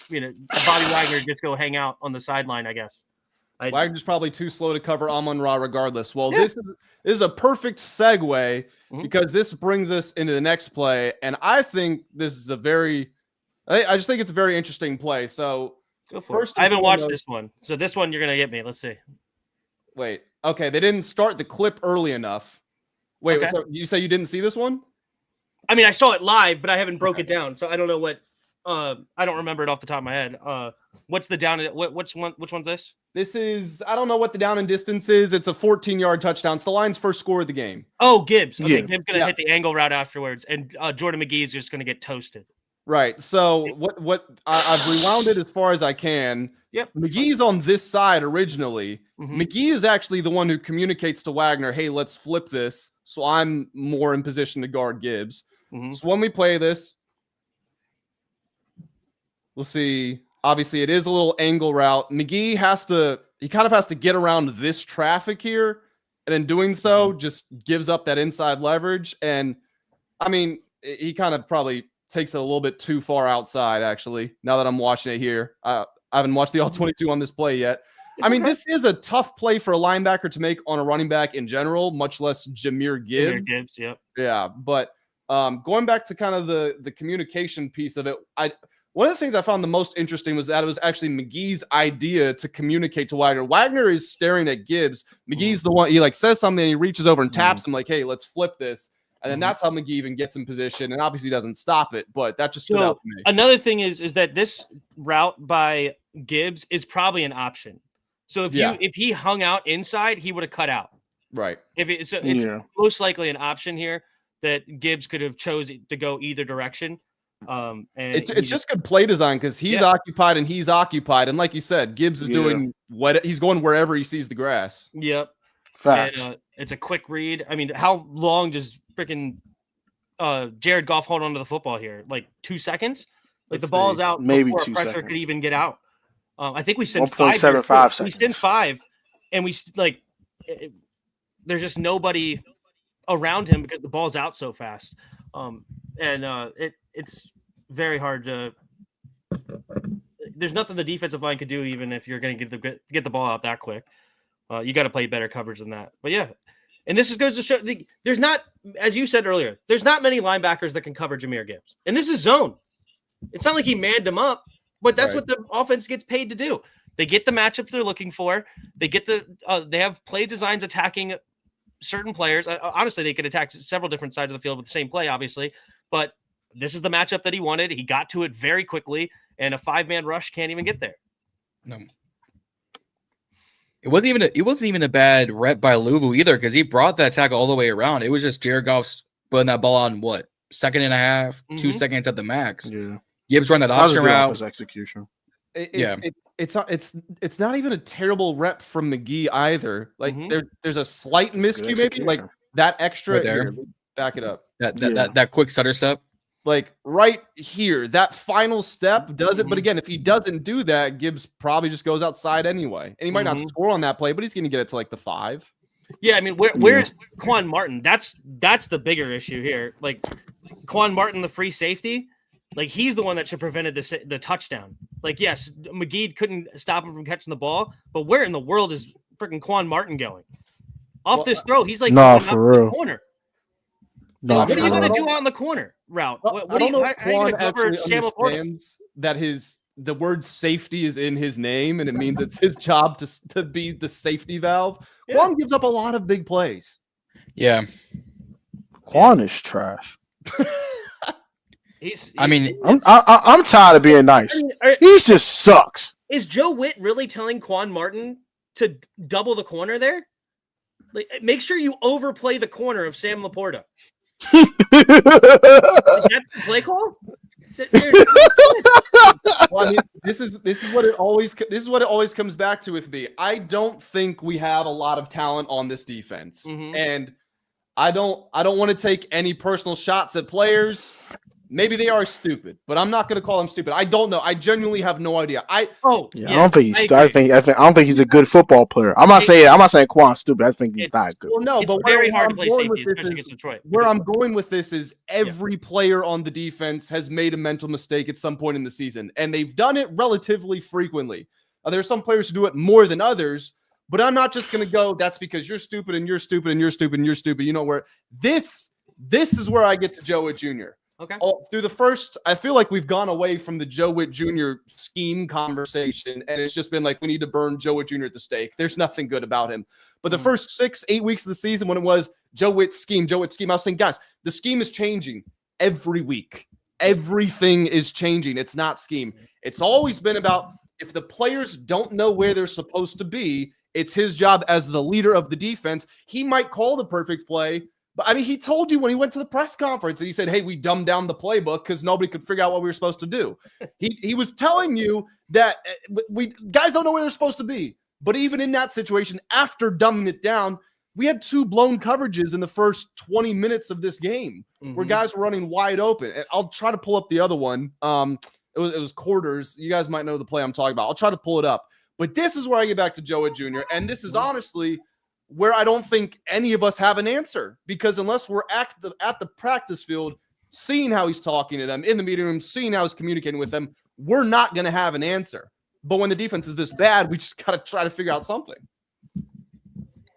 Bobby Wagner just go hang out on the sideline, I guess. Wagner's probably too slow to cover Amon-Ra regardless. Well, this is a perfect segue because this brings us into the next play. And I think this is I just think it's a very interesting play. So go for it. I haven't watched this one. So this one you're going to get me. Let's see. Wait. Okay. They didn't start the clip early enough. Wait, so you say you didn't see this one? I mean, I saw it live, but I haven't broke it down. So I don't know what I don't remember it off the top of my head. What's the down? Which one's this? This is, I don't know what the down and distance is. It's a 14-yard touchdown. It's the Lions' first score of the game. Oh, Gibbs. Okay, Gibbs going to hit the angle route afterwards, and Jordan McGee is just going to get toasted. Right. So what I've rewound it as far as I can. Yep. McGee's on this side originally. McGee is actually the one who communicates to Wagner, hey, let's flip this. So I'm more in position to guard Gibbs. So when we play this, we'll see. Obviously, it is a little angle route. McGee kind of has to get around this traffic here. And in doing so, just gives up that inside leverage. And I mean, he kind of probably takes it a little bit too far outside, actually, now that I'm watching it here. I haven't watched the all 22 on this play yet. This is a tough play for a linebacker to make on a running back in general, much less Jahmyr Gibbs. Yeah, but going back to kind of the communication piece of it, one of the things I found the most interesting was that it was actually McGee's idea to communicate to Wagner. Wagner is staring at Gibbs. McGee's the one, he says something, and he reaches over and taps him like, hey, let's flip this. And then that's how McGee even gets in position and obviously doesn't stop it, but that just stood out to me. Another thing is that this route by Gibbs is probably an option. So if he hung out inside, he would have cut out. Right. It's most likely an option here that Gibbs could have chosen to go either direction. And it's just good play design because he's occupied and he's occupied. And like you said, Gibbs is doing what he's going wherever he sees the grass. Yep. Facts. And, it's a quick read. I mean, how long does freaking Jared Goff hold onto the football here? Like 2 seconds? Like the ball is out maybe before 2 a pressure seconds. could even get out. I think we sent 1.75 5. seconds. We sent 5, and there's just nobody around him because the ball's out so fast. It's very hard to. There's nothing the defensive line could do, even if you're going to get the ball out that quick. You got to play better coverage than that. But yeah, and this goes to show there's not, as you said earlier, there's not many linebackers that can cover Jahmyr Gibbs, and this is zone. It's not like he manned him up, but that's what the offense gets paid to do. They get the matchups they're looking for. They get they have play designs attacking certain players. Honestly, they could attack several different sides of the field with the same play, obviously, but this is the matchup that he wanted. He got to it very quickly, and a 5-man rush can't even get there. No. It wasn't even a bad rep by Louisville either, because he brought that tackle all the way around. It was just Jared Goff's putting that ball on second and a half, 2 seconds at the max. Yeah. Gibbs run that option route. Execution. It's not even a terrible rep from McGee either. Like there's a slight miscue, maybe like that extra. Right there. Here, back it up. That quick stutter step. Like right here, that final step does it. But again, if he doesn't do that, Gibbs probably just goes outside anyway, and he might not score on that play, but he's going to get it to like the 5. Yeah, I mean, where's Quan Martin? That's the bigger issue here. Like Quan Martin, the free safety, like he's the one that should have prevented the touchdown. Like, yes, McGee couldn't stop him from catching the ball, but where in the world is freaking Quan Martin going? Off this throw, he's like for real. The corner. What are you going to do out in the corner route? What are you going to cover actually Sam Laporta? understands that the word safety is in his name, and it means it's his job to be the safety valve. Yeah. Quan gives up a lot of big plays. Yeah. Quan is trash. I'm tired of being nice. He just sucks. Is Joe Whitt really telling Quan Martin to double the corner there? Like, make sure you overplay the corner of Sam Laporta. That's the play call. Well, I mean, this is what it always comes back to with me. I don't think we have a lot of talent on this defense, and I don't want to take any personal shots at players. Maybe they are stupid, but I'm not going to call them stupid. I don't know. I genuinely have no idea. I don't think he's. I don't think he's a good football player. I'm not saying Quan's stupid. I think he's not good. Well, no, it's but very hard to play safety, especially against Detroit. Where I'm going with this is every player on the defense has made a mental mistake at some point in the season, and they've done it relatively frequently. There are some players who do it more than others, but I'm not just going to go, that's because you're stupid and you're stupid and you're stupid and you're stupid. You know where this is where I get to Joe Whitt Jr. Okay. Through the first, I feel like we've gone away from the Joe Whitt Jr. scheme conversation, and it's just been like, we need to burn Joe Whitt Jr. at the stake. There's nothing good about him. But the first 6-8 weeks of the season, when it was Joe Whitt scheme, I was saying, guys, the scheme is changing every week. Everything is changing. It's not scheme. It's always been about if the players don't know where they're supposed to be, it's his job as the leader of the defense. He might call the perfect play. But I mean, he told you when he went to the press conference and he said, hey, we dumbed down the playbook because nobody could figure out what we were supposed to do. He was telling you that guys don't know where they're supposed to be. But even in that situation, after dumbing it down, we had 2 blown coverages in the first 20 minutes of this game where guys were running wide open. And I'll try to pull up the other one. It was quarters. You guys might know the play I'm talking about. I'll try to pull it up. But this is where I get back to Joe Whitt Jr. And this is honestly where I don't think any of us have an answer, because unless we're at the practice field, seeing how he's talking to them in the meeting room, seeing how he's communicating with them, we're not going to have an answer. But when the defense is this bad, we just got to try to figure out something.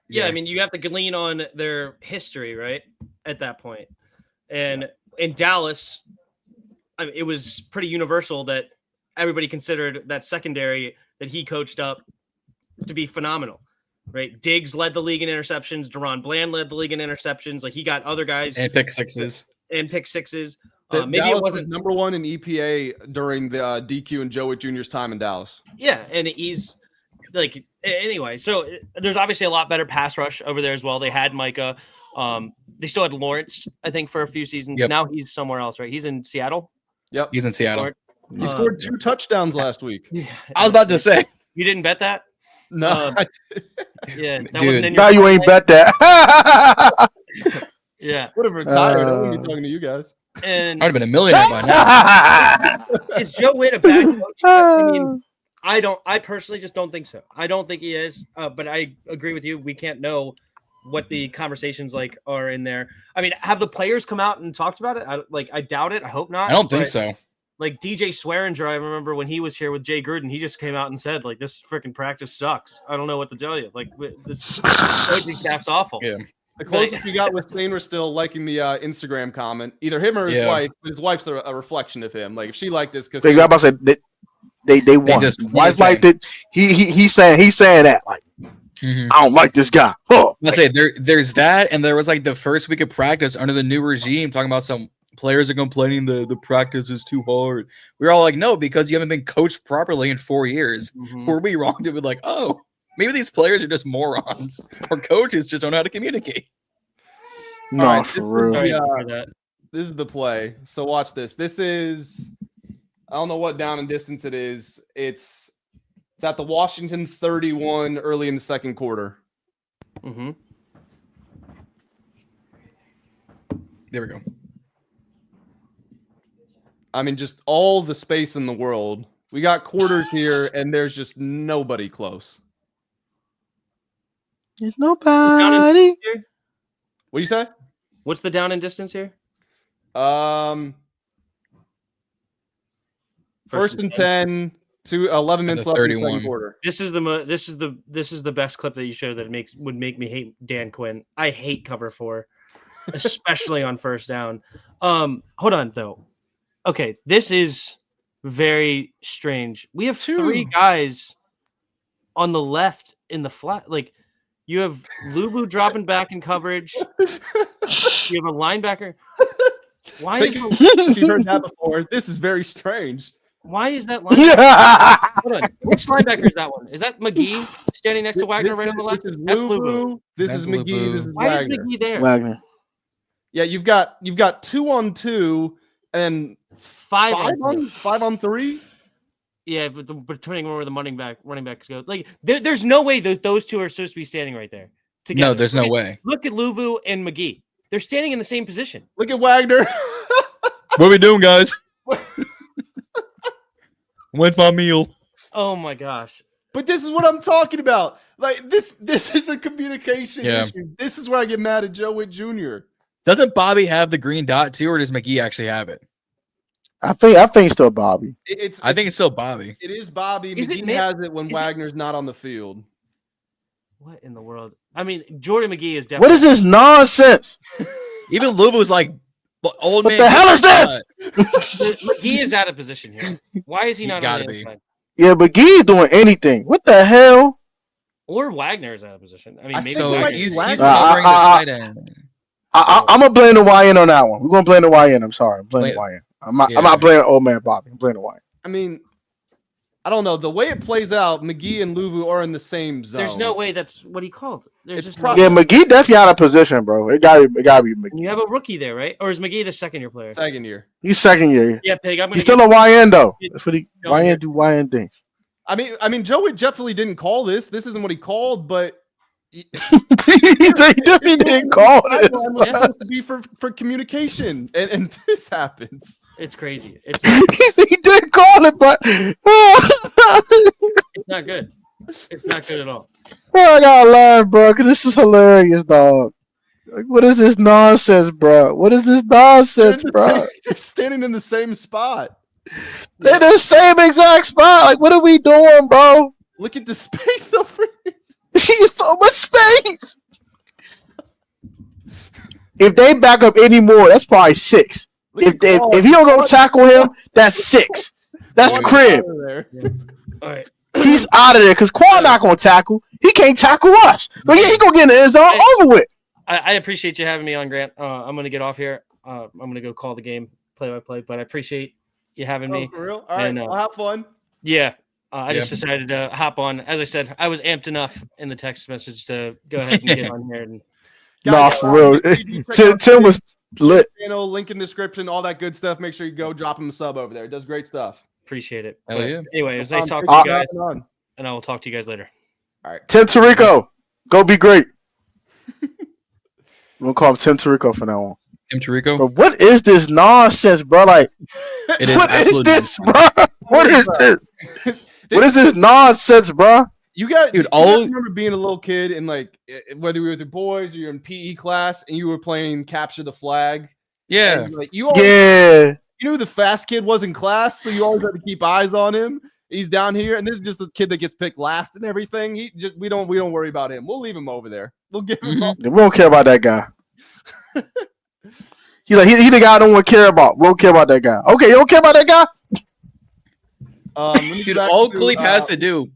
Yeah, I mean, you have to lean on their history, right, at that point. And in Dallas, I mean, it was pretty universal that everybody considered that secondary that he coached up to be phenomenal. Right, Diggs led the league in interceptions. Deron Bland led the league in interceptions. Like, he got other guys and pick sixes. Maybe Dallas it wasn't number 1 in EPA during the DQ and Joe Whitt Jr.'s time in Dallas. Yeah, and he's like, anyway. So there's obviously a lot better pass rush over there as well. They had Micah. They still had Lawrence, I think, for a few seasons. Yep. Now he's somewhere else, right? He's in Seattle. Yep. He's in Seattle. He scored 2 touchdowns last week. I was about to say. You didn't bet that? No. Yeah. That Dude. wasn't in your Now you ain't bet that. Yeah. Would have retired. I wouldn't be talking to you guys. And I'd have been a millionaire by now. is Joe Whitt a bad coach? I mean, I personally just don't think so. I don't think he is. But I agree with you. We can't know what the conversations like are in there. I mean, have the players come out and talked about it? I doubt it. I hope not. I don't think so. Like DJ Swearinger, I remember when he was here with Jay Gruden, he just came out and said, like, this freaking practice sucks. I don't know what to tell you. Like, this coaching staff's awful. Yeah. The closest we got with Stainer still liking the Instagram comment, either him or his wife. His wife's a reflection of him. Like, if she liked this, because they won. Wife liked it. He's saying that. Like, I don't like this guy. Huh. Let's say there's that, and there was like the first week of practice under the new regime talking about some players are complaining the practice is too hard. We're all like, no, because you haven't been coached properly in 4 years. Were we wrong to be like, oh, maybe these players are just morons, or coaches just don't know how to communicate? No, right, for real. This is the play. So watch this. This is, I don't know what down and distance it is. It's at the Washington 31 early in the second quarter. There we go. I mean, just all the space in the world. We got quarters here, and there's just nobody close. There's nobody. What do you say? What's the down and distance here? First and 10 to 11 minutes left in the second quarter. This is the best clip that you showed that would make me hate Dan Quinn. I hate cover 4, especially on first down. Hold on though. Okay, this is very strange. We have 3 guys on the left in the flat. Like, you have Lubu dropping back in coverage. You have a linebacker. Why is you heard that before? This is very strange. Why is that linebacker? Hold on. Which linebacker is that one? Is that McGee standing next to Wagner right on the left? That's Lubu. This is McGee. This is Why Wagner. is McGee there? Wagner. Yeah, you've got 2-on-2 and 5 on 3. Yeah, but depending on where the running backs go, like there's no way that those 2 are supposed to be standing right there together. No, there's no way. Look at Luvu and McGee; they're standing in the same position. Look at Wagner. What are we doing, guys? When's my meal? Oh my gosh! But this is what I'm talking about. Like this is a communication issue. This is where I get mad at Joe Whitt Jr. Doesn't Bobby have the green dot too, or does McGee actually have it? I think it's still Bobby. I think it's still Bobby. It is Bobby. Is McGee has it when Wagner's not on the field. What in the world? I mean, Jordan McGee is definitely. What is this nonsense? Even Luvu's like, old man. What the hell is this? McGee is out of position here. Why is he not on the inside? Yeah, McGee's doing anything. What the hell? Or Wagner is out of position. I mean, maybe so he's covering the tight end. I'm gonna blame the YN on that one. We're gonna blame the YN. I'm sorry. I'm blaming the YN. I'm not blaming old man Bobby. I'm blaming the YN. I mean, I don't know. The way it plays out, McGee and Luvu are in the same zone. There's no way that's what he called. There's just yeah, McGee definitely out of position, bro. It gotta be McGee. You have a rookie there, right? Or is McGee the second-year player? Second year. He's second year. Yeah, Pig. He's still a YN though. That's what YN do. YN things. I mean, Joe Whitt definitely didn't call this. This isn't what he called, but he definitely didn't call this. It's supposed to be for communication, and this happens. It's crazy. He did call it, but it's not good. It's not good at all. Oh, I gotta laugh, bro. Cause this is hilarious, dog. Like, what is this nonsense, bro? What is this nonsense, bro? They're standing in the same spot. They're the same exact spot. Like, what are we doing, bro? Look at the space over here. He's so much space. If they back up any more, that's probably 6. If you don't go tackle him, that's 6. That's crib. Yeah. All right. He's out of there because Quan not gonna tackle. He can't tackle us. But yeah, he gonna get in the end zone over with. I appreciate you having me on, Grant. I'm gonna get off here. I'm gonna go call the game play-by-play, but I appreciate you having me. For real? All right, I'll have fun. Yeah. I just decided to hop on. As I said, I was amped enough in the text message to go ahead and get on here. And for real. Lit. Channel, link in description, all that good stuff. Make sure you go drop him a sub over there. It does great stuff. Appreciate it. Hell yeah. Anyway, it was nice talking Thanks to for you guys, hopping on. and I will talk to you guys later. All right. Tim Tirico, go be great. We're gonna call him Tim Tirico from now on. Tim Tirico. But what is this nonsense, bro? Like, It is what is absolute this, nonsense. bro? What is this? What is this nonsense, bro? You guys, Dude, you all- guys remember being a little kid and like whether you were with your boys or you're in PE class and you were playing capture the flag. Yeah. And, like you always, Yeah. you knew the fast kid was in class, so you always had to keep eyes on him. He's down here, and this is just the kid that gets picked last and everything. We don't worry about him. We'll leave him over there. We'll give him. Mhm. We don't care about that guy. He the guy I don't want to care about. We don't care about that guy. Okay, you don't care about that guy? Let me Dude, get back all to, Khalif has to do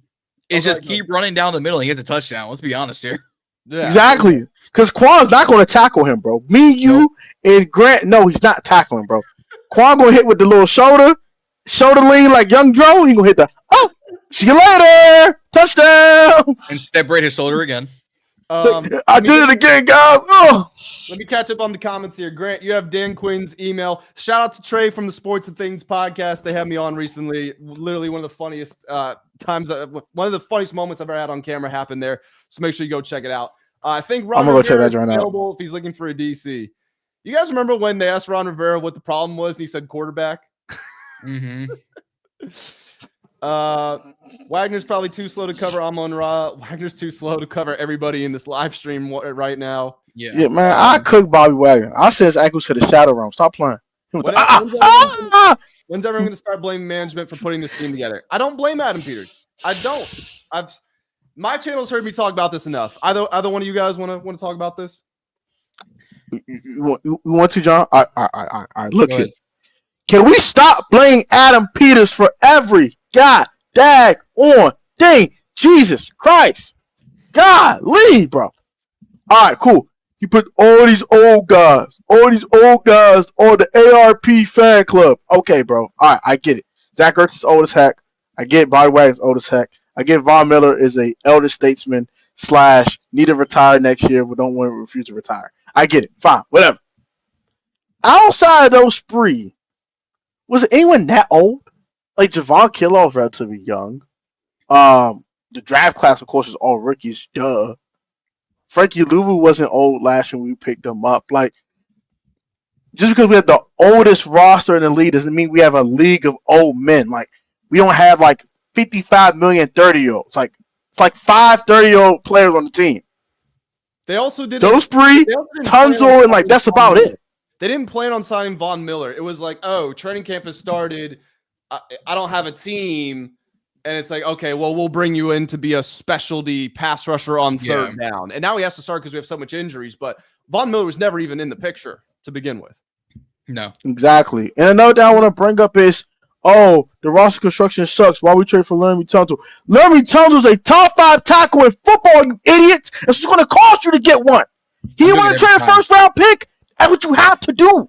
is okay, just keep running down the middle and he gets a touchdown. Let's be honest here. yeah. Exactly. Because Quan's not going to tackle him, bro. Me, you, and Grant, no, he's not tackling, bro. Quan going to hit with the little shoulder lean like Young Joe. He going to hit the, oh, see you later. Touchdown. And separate his shoulder again. I did it again, guys. Oh. Let me catch up on the comments here. Grant, you have Dan Quinn's email. Shout out to Trey from the Sports and Things podcast. They had me on recently. Literally one of the funniest one of the funniest moments I've ever had on camera happened there. So make sure you go check it out. I think Ron I'm gonna go check Rivera that is right now. available if he's looking for a DC. You guys remember when they asked Ron Rivera what the problem was and he said quarterback? Mm-hmm. Wagner's probably too slow to cover Amon Ra. Wagner's too slow to cover everybody in this live stream right now. Yeah, man, I cook Bobby Wagner. I send his ankles to the shadow realm. Stop playing. When's everyone going to start blaming management for putting this team together? I don't blame Adam Peters. I don't. My channel's heard me talk about this enough. Either one of you guys want to talk about this? You want to, John? All right. Look Go here. ahead. Can we stop blaming Adam Peters for every dag on thing? Jesus Christ. Golly, bro. All right, cool. You put all these old guys on the ARP fan club. Okay, bro. All right, I get it. Zach Ertz is old as heck. I get Bobby Wagner's old as heck. I get Von Miller is a elder statesman / need to retire next year, but don't want to refuse to retire. I get it. Fine. Whatever. Outside of those three, was anyone that old? Like Javon Kinlaw is relatively young. The draft class, of course, is all rookies. Duh. Frankie Louvu wasn't old last year when we picked him up. Like, just because we have the oldest roster in the league doesn't mean we have a league of old men. Like, we don't have like 55 million 30-year-olds. Like, it's like 5 30-year-old players on the team. They also did Those three, Tunzel, and like that's about it. They didn't plan on signing Von Miller. It was like, oh, training camp has started. I don't have a team. And it's like, okay, well, we'll bring you in to be a specialty pass rusher on third down. And now he has to start because we have so much injuries. But Von Miller was never even in the picture to begin with. No. Exactly. And another thing I want to bring up is, the roster construction sucks. Why we trade for Laramie Tunzel? Laramie Tunzel is a top 5 tackle in football, you idiots. It's going to cost you to get one. He didn't want to trade a first-round pick. That's what you have to do.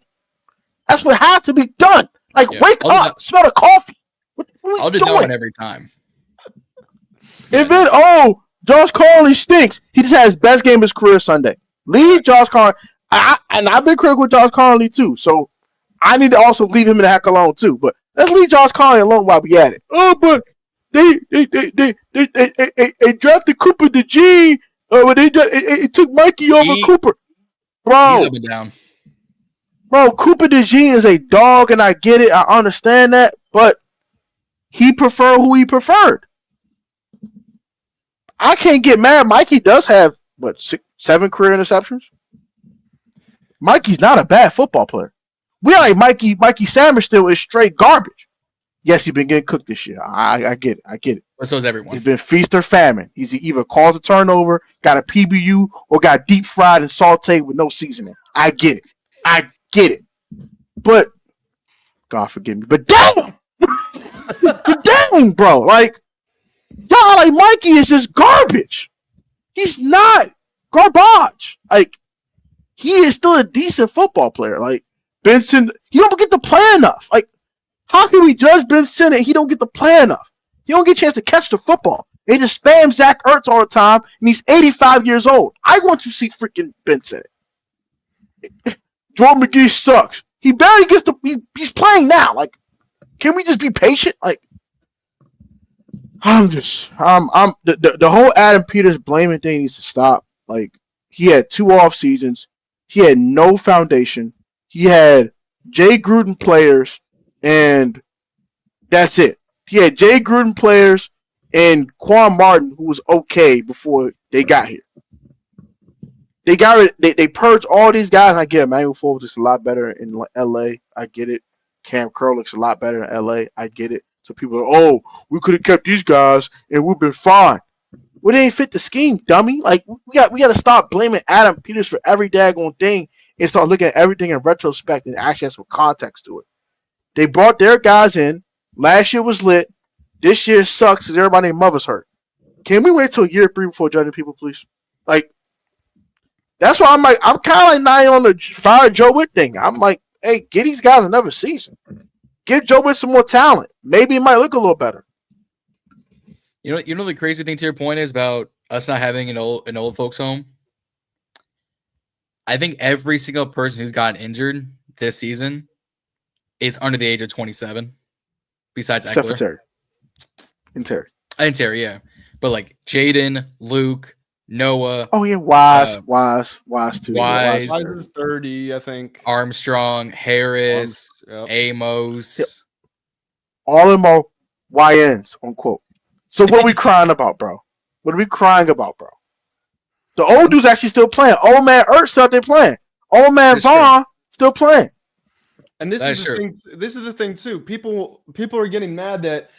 That's what has to be done. Like, wake up. Smell the coffee. What are we I'll do that one every time. And then, Josh Carney stinks. He just had his best game of his career Sunday. Leave Josh Carney. And I've been critical with Josh Carney too. So I need to also leave him the heck alone too. But let's leave Josh Carney alone while we at it. But they drafted Cooper DeJean. But they took Mikey over Cooper. He's up and down. Bro, Cooper DeJean is a dog, and I get it. I understand that, but he preferred who he preferred. I can't get mad. Mikey does have, 7 career interceptions? Mikey's not a bad football player. We are like Mikey Sammer still is straight garbage. Yes, he's been getting cooked this year. I get it. But so is everyone. It's been feast or famine. He's either caused a turnover, got a PBU, or got deep fried and sauteed with no seasoning. I get it. But, God forgive me, but damn! Dang, bro. Like, Mikey is just garbage. He's not garbage. Like, he is still a decent football player. Like, Benson, he don't get to play enough. Like, how can we judge Benson and he don't get to play enough? He don't get a chance to catch the football. They just spam Zach Ertz all the time, and he's 85 years old. I want to see freaking Benson. Jordan McGee sucks. He barely gets he's playing now. Like, can we just be patient? Like, I'm the whole Adam Peters blaming thing needs to stop. Like, he had 2 off seasons. He had no foundation. He had Jay Gruden players, and that's it. He had Jay Gruden players and Quan Martin, who was okay before they got here. They purged all these guys. I get it. Emmanuel Forbes is a lot better in LA. I get it. Cam Curl looks a lot better in LA. I get it. So people are, oh, we could have kept these guys and we've been fine. Well, they ain't fit the scheme, dummy. Like, we got to stop blaming Adam Peters for every daggone thing and start looking at everything in retrospect and actually have some context to it. They brought their guys in. Last year was lit. This year sucks because everybody named Mother's hurt. Can we wait till year 3 before judging people, please? Like, that's why I'm kind of like not on the fire Joe Whitt thing. I'm like, hey, get these guys another season. Give Joe Whitt some more talent. Maybe it might look a little better. You know the crazy thing to your point is about us not having an old folks home. I think every single person who's gotten injured this season is under the age of 27, besides Except Eckler. for Terry. And Terry, yeah. But like Jaden, Luke, Noah. Oh yeah, Wise too. Wise is 30, I think. Armstrong, Harris, Amos. Yep. All of them are YNs, unquote. So what are we crying about, bro? What are we crying about, bro? The old dude's actually still playing. Old man Ertz still out there playing. Old man Vaughn still playing. And this is the thing. This is the thing too. People are getting mad that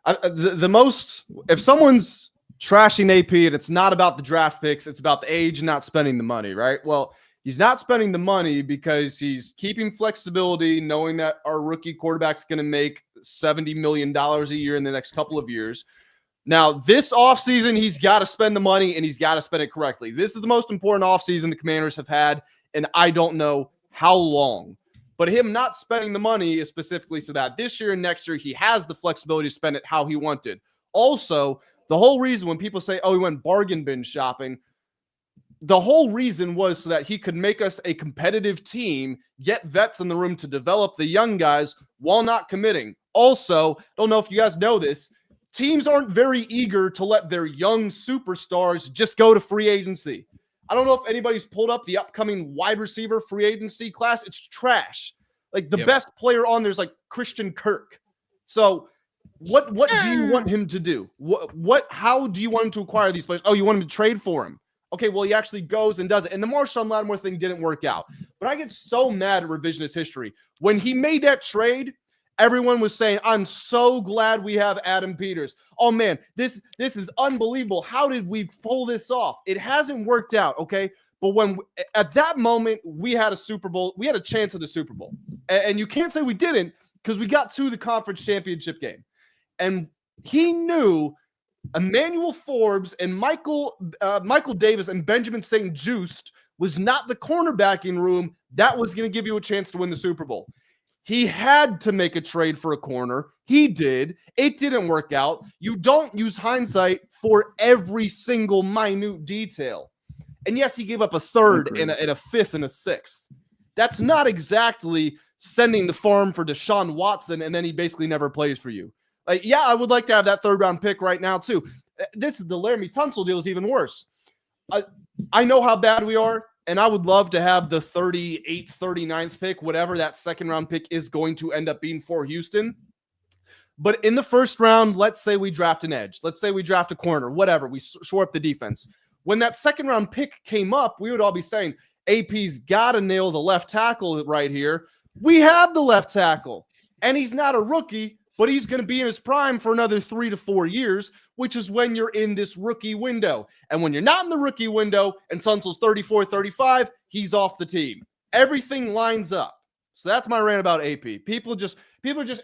the most, if someone's trashing AP and it's not about the draft picks, it's about the age and not spending the money, right? Well, he's not spending the money because he's keeping flexibility, knowing that our rookie quarterback's going to make $70 million a year in the next couple of years. Now, this offseason, he's got to spend the money and he's got to spend it correctly. This is the most important offseason the Commanders have had, and I don't know how long. But him not spending the money is specifically so that this year and next year, he has the flexibility to spend it how he wanted. Also, the whole reason when people say, oh, he went bargain bin shopping, the whole reason was so that he could make us a competitive team, get vets in the room to develop the young guys while not committing. Also, don't know if you guys know this, teams aren't very eager to let their young superstars just go to free agency. I don't know if anybody's pulled up the upcoming wide receiver free agency class. It's trash. Like the best player on there's like Christian Kirk. So what do you want him to do? How do you want him to acquire these players? Oh, you want him to trade for him? Okay, well, he actually goes and does it. And the Marshawn Lattimore thing didn't work out. But I get so mad at revisionist history. When he made that trade, everyone was saying, I'm so glad we have Adam Peters. Oh, man, this is unbelievable. How did we pull this off? It hasn't worked out, okay? But when at that moment, we had a Super Bowl. We had a chance at the Super Bowl. And you can't say we didn't because we got to the conference championship game. And he knew Emmanuel Forbes and Michael Davis and Benjamin St-Juste was not the cornerbacking room that was going to give you a chance to win the Super Bowl. He had to make a trade for a corner. He did. It didn't work out. You don't use hindsight for every single minute detail. And yes, he gave up a third and a fifth and a sixth. That's not exactly sending the farm for Deshaun Watson and then he basically never plays for you. Like, yeah, I would like to have that third round pick right now too. This is the Laramie Tunsil deal is even worse. I know how bad we are, and I would love to have the 38th, 39th pick, whatever that second round pick is going to end up being for Houston. But in the first round, let's say we draft an edge. Let's say we draft a corner, whatever. We shore up the defense. When that second round pick came up, we would all be saying, AP's got to nail the left tackle right here. We have the left tackle, and he's not a rookie, but he's going to be in his prime for another 3 to 4 years, which is when you're in this rookie window. And when you're not in the rookie window and Tunsil's 34, 35, he's off the team. Everything lines up. So that's my rant about AP. People are just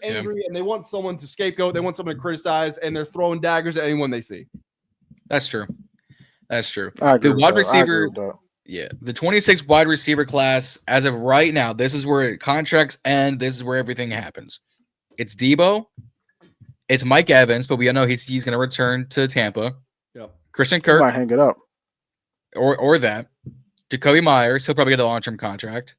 angry and they want someone to scapegoat. They want someone to criticize, and they're throwing daggers at anyone they see. That's true. That's true. The wide receiver, the 26th wide receiver class, as of right now, this is where contracts end. This is where everything happens. It's Debo. It's Mike Evans, but we all know he's going to return to Tampa. Yep. Christian Kirk. Might hang it up. Or that. Jacoby Myers. He'll probably get a long-term contract.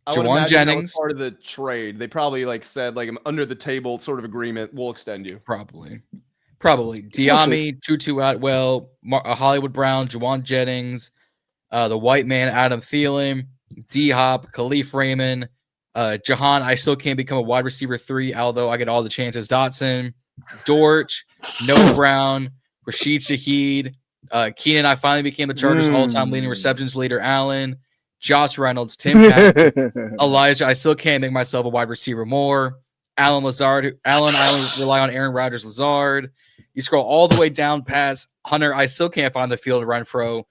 I would Jawan imagine that was Jennings. part of the trade. They probably said under the table sort of agreement. We'll extend you. Probably. Diami, Tutu Atwell, Hollywood Brown, Jawan Jennings, the white man Adam Thielen, D Hop, Khalif Raymond, Jahan. I still can't become a wide receiver 3, although I get all the chances. Dotson, Dortch, Noah Brown, Rashid Shaheed, Keenan. I finally became the Chargers' all-time leading receptions leader. Allen, Josh Reynolds, Tim Patrick, Elijah. I still can't make myself a wide receiver more. Alan Lazard. I only rely on Aaron Rodgers. Lazard. You scroll all the way down past Hunter. I still can't find the field to run fro.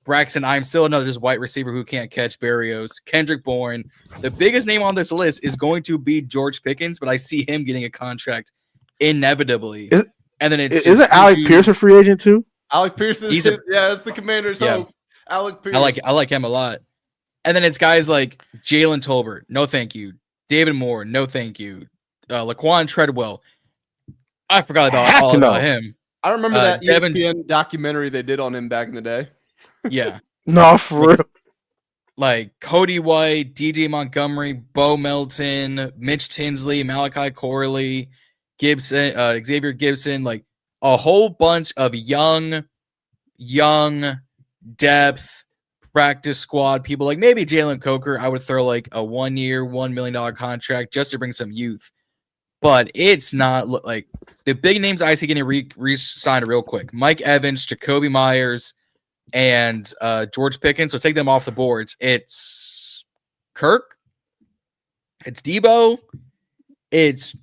Braxton. I'm still another just white receiver who can't catch. Barrios. Kendrick Bourne. The biggest name on this list is going to be George Pickens, but I see him getting a contract inevitably. And then isn't Alec Pierce a free agent too? Alec Pierce is it's the Commanders' hope. Alec Pierce. I like him a lot. And then it's guys like Jalen Tolbert, no thank you. David Moore, no thank you. Laquan Treadwell, I forgot about him. I remember that ESPN documentary they did on him back in the day. Yeah. No, for real. Like Cody White, DJ Montgomery, Bo Melton, Mitch Tinsley, Malachi Corley, Gibson, Xavier Gibson, like a whole bunch of young depth practice squad people. Like maybe Jalen Coker, I would throw like a 1 year, $1 million contract just to bring some youth. But it's not like the big names I see getting re-signed real quick. Mike Evans, Jacoby Myers, and George Pickens. So take them off the boards. It's Kirk. It's Debo. It's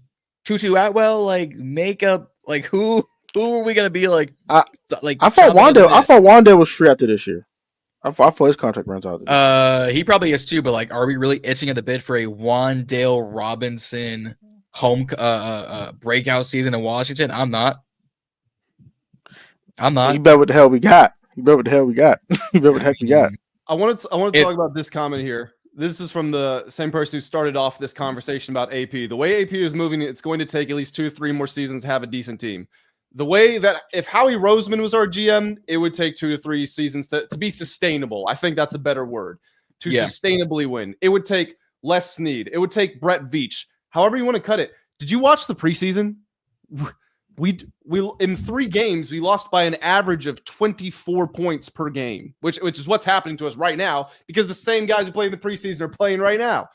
Tutu Atwell. Like makeup. Like who are we gonna be like? I thought Wanda was free after this year. I thought his contract runs out. He probably is too. But like, are we really itching at the bit for a Wan'Dale Robinson home breakout season in Washington? I'm not. He bet what the hell we got. He bet what the heck we got. I want to talk about this comment here. This is from the same person who started off this conversation about AP. The way AP is moving, it's going to take at least 2 or 3 more seasons to have a decent team. The way that if Howie Roseman was our GM, it would take 2 to 3 seasons to be sustainable. I think that's a better word. To sustainably win. It would take Les Snead. It would take Brett Veach. However you want to cut it. Did you watch the preseason? We in 3 games, we lost by an average of 24 points per game, which is what's happening to us right now because the same guys who played in the preseason are playing right now.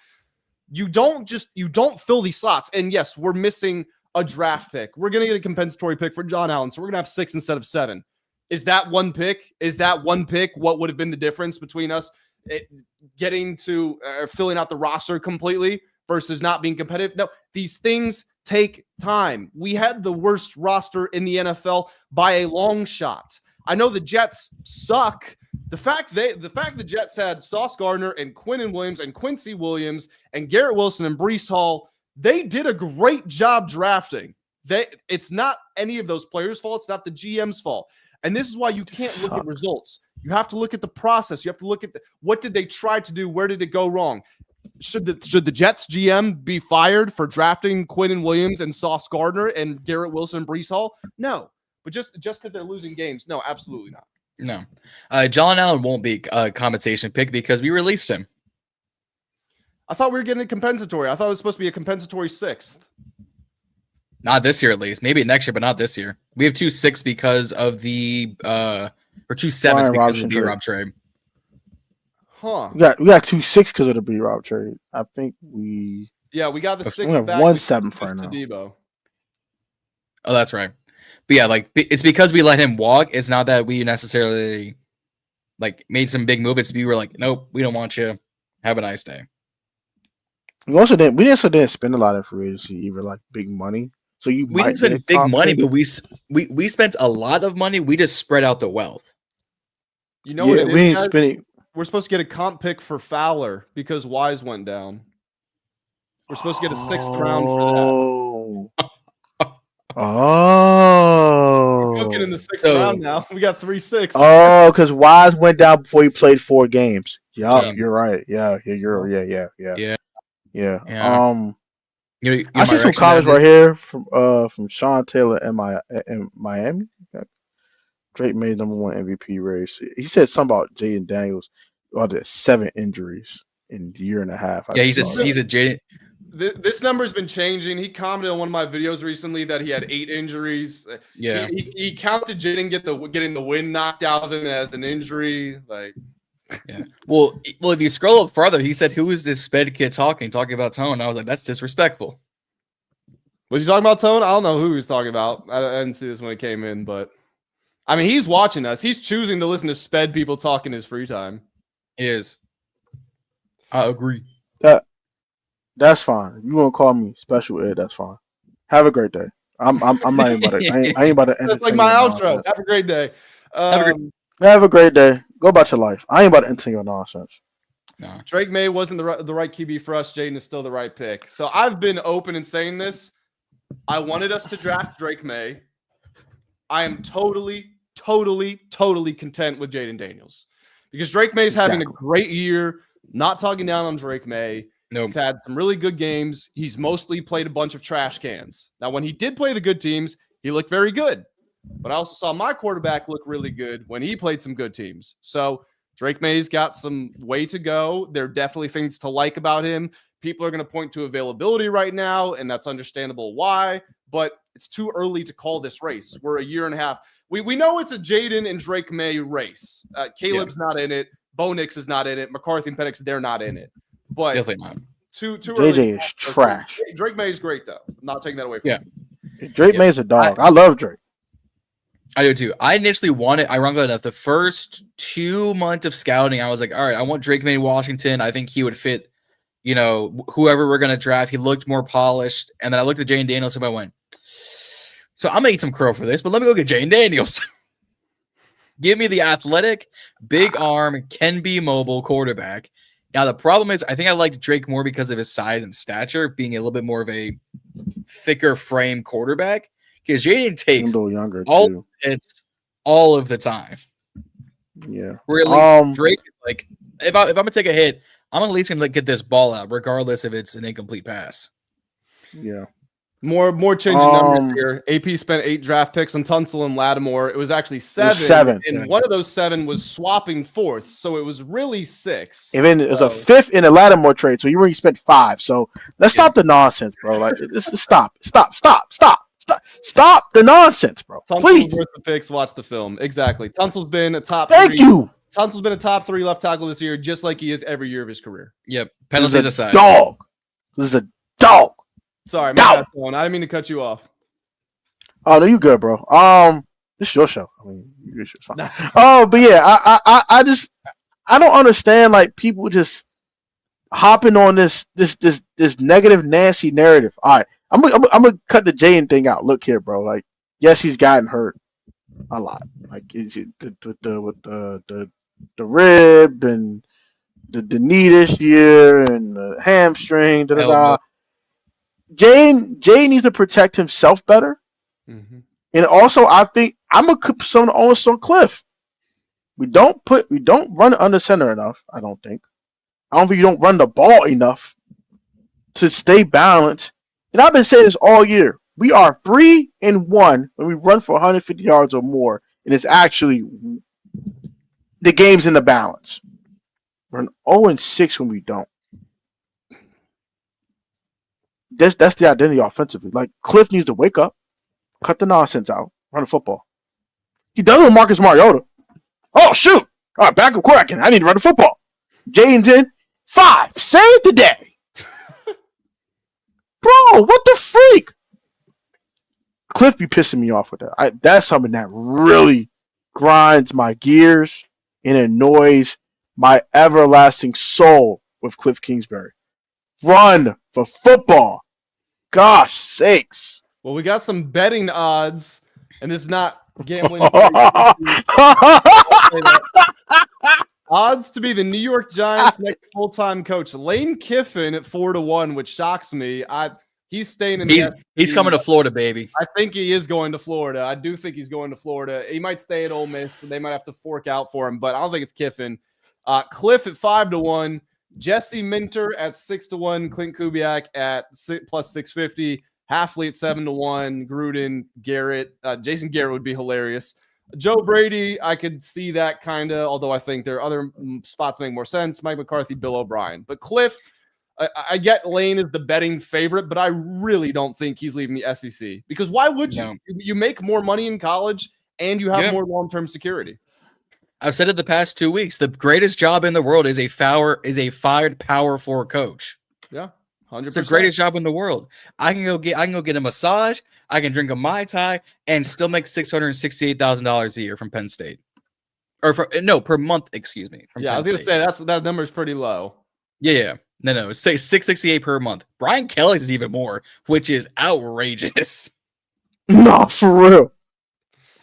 You don't fill these slots. And yes, we're missing a draft pick. We're going to get a compensatory pick for John Allen, so we're going to have 6 instead of 7. Is that one pick? What would have been the difference between us getting to filling out the roster completely versus not being competitive? No, these things take time. We had the worst roster in the NFL by a long shot. I know the Jets suck. The fact the Jets had Sauce Gardner and Quinnen Williams and Quincy Williams and Garrett Wilson and Breece Hall, they did a great job drafting. It's not any of those players' fault. It's not the GM's fault. And this is why you can't look at results. You have to look at the process. You have to look at what did they try to do? Where did it go wrong? Should the Jets GM be fired for drafting Quinnen Williams and Sauce Gardner and Garrett Wilson and Breece Hall? No. But just because they're losing games, no, absolutely not. No. John Allen won't be a compensation pick because we released him. I thought we were getting a compensatory. I thought it was supposed to be a compensatory 6th. Not this year, at least. Maybe next year, but not this year. We have 2 6 because of the or 2 7s because of the B-Rob trade. Huh. We got 2 6 because of the B-Rob trade. I think we got the 6 back. 1 7 for now. Debo. Oh, that's right. But yeah, like it's because we let him walk. It's not that we necessarily like made some big move. It's we were like, nope, we don't want you. Have a nice day. We also didn't spend a lot of free agency either, like big money. So we didn't spend big money, but we spent a lot of money. We just spread out the wealth. You know what it is, we ain't spending. We're supposed to get a comp pick for Fowler because Wise went down. We're supposed to get a 6th round for that. Oh. We're cooking in the 6th round now. We got 3 6. Oh, because Wise went down before he played 4 games. Yeah, you're right. Yeah. I see some comments right here from Sean Taylor in Miami. Drake made #1 MVP race. He said something about Jaden Daniels. The 7 injuries. in a year and a half. Yeah, he's a Jaden. This number's been changing. He commented on one of my videos recently that he had 8 injuries. Yeah, he counted Jaden getting the wind knocked out of him as an injury. Like, yeah. Well, if you scroll up further, he said, "Who is this sped kid talking about Tone?" I was like, "That's disrespectful." Was he talking about Tone? I don't know who he was talking about. I didn't see this when it came in, but I mean, he's watching us. He's choosing to listen to sped people talk in his free time. He is. I agree. That's fine. If you want to call me special ed, that's fine. Have a great day. I'm not even about to. I ain't about to. That's like my outro. Have a great day. Have a great day. Go about your life. I ain't about to entertain your nonsense. No. Drake May wasn't the right QB for us. Jaden is still the right pick. So I've been open in saying this. I wanted us to draft Drake May. I am totally content with Jaden Daniels because Drake May is having a great year. Not talking down on Drake May. Nope. He's had some really good games. He's mostly played a bunch of trash cans. Now, when he did play the good teams, he looked very good. But I also saw my quarterback look really good when he played some good teams. So Drake May's got some way to go. There are definitely things to like about him. People are going to point to availability right now, and that's understandable why. But it's too early to call this race. We're a year and a half. We know it's a Jaden and Drake May race. Caleb's not in it. Bo Nix is not in it. McCarthy and Penix, they're not in it. But definitely not. Too JJ early. is trash. Drake May is great, though. I'm not taking that away from him. Drake May's a dog. I love Drake. I do too. I initially wanted, ironically enough, the first 2 months of scouting, I was like, all right, I want Drake May Washington. I think he would fit, whoever we're going to draft. He looked more polished. And then I looked at Jane Daniels and I went, so I'm going to eat some crow for this, but let me go get Jane Daniels. Give me the athletic, big arm, can be mobile quarterback. Now, the problem is I think I liked Drake more because of his size and stature, being a little bit more of a thicker frame quarterback. Because Jaden takes a little younger too. It's all of the time. Yeah. Where at least Drake is like, if I'm gonna take a hit, I'm at least gonna get this ball out, regardless if it's an incomplete pass. Yeah. More changing numbers here. AP spent 8 draft picks on Tunsil and Lattimore. It was actually 7. And one of those 7 was swapping fourths, so it was really 6. And then it was a 5th in a Lattimore trade, so you already spent 5. So let's stop the nonsense, bro. Like, this is stop the nonsense, bro. Tunsil's Please. worth the picks. Watch the film. Exactly. Tunsil's been a top. Thank you. Tunsil's been a top 3 left tackle this year, just like he is every year of his career. Yep. Penalties aside. Dog. This is a dog. Sorry, my phone. I didn't mean to cut you off. Oh no, you good, bro. This is your show. I mean, your show's fine. But yeah, I don't understand like people just hopping on this negative Nancy narrative. All right, I'm gonna cut the Jaden thing out. Look here, bro. Like, yes, he's gotten hurt a lot. Like, with the rib and the knee this year and the hamstring. Jane needs to protect himself better. Mm-hmm. And also, I think I'm gonna put some onus on Cliff. We don't run under center enough. I don't think you don't run the ball enough to stay balanced. And I've been saying this all year. We are 3-1 when we run for 150 yards or more, and it's actually the game's in the balance. We're 0-6 when we don't. That's the identity offensively. Like, Cliff needs to wake up, cut the nonsense out, run the football. He does it with Marcus Mariota. Oh, shoot. All right, back up quarterback. I need to run the football. Jaden's in. 5. Save the day. Bro, what the freak? Cliff be pissing me off with that. That's something that really grinds my gears and annoys my everlasting soul with Cliff Kingsbury. Run for football. Gosh sakes. Well, we got some betting odds, and this is not gambling. Odds to be the New York Giants' next full-time coach. Lane Kiffin at 4-1, which shocks me. He's staying in the He's coming to Florida, baby. I think he is going to Florida. I do think he's going to Florida. He might stay at Ole Miss. So they might have to fork out for him, but I don't think it's Kiffin. Cliff at 5-1. Jesse Minter at 6-1. Clint Kubiak at plus 650. Halfley at 7-1. Gruden, Garrett. Jason Garrett would be hilarious. Joe Brady, I could see that kind of, although I think there are other spots that make more sense. Mike McCarthy, Bill O'Brien. But Cliff, I get Lane is the betting favorite, but I really don't think he's leaving the SEC. Because why would you? No. You make more money in college and you have more long-term security. I've said it the past 2 weeks. The greatest job in the world is a fired Power 4 coach. Yeah, 100%. It's the greatest job in the world. I can go get a massage. I can drink a Mai Tai and still make $668,000 a year from Penn State, or per month. Excuse me. Yeah, I was gonna say that number is pretty low. Yeah. No. It's $668 per month. Brian Kelly's is even more, which is outrageous. No, for real.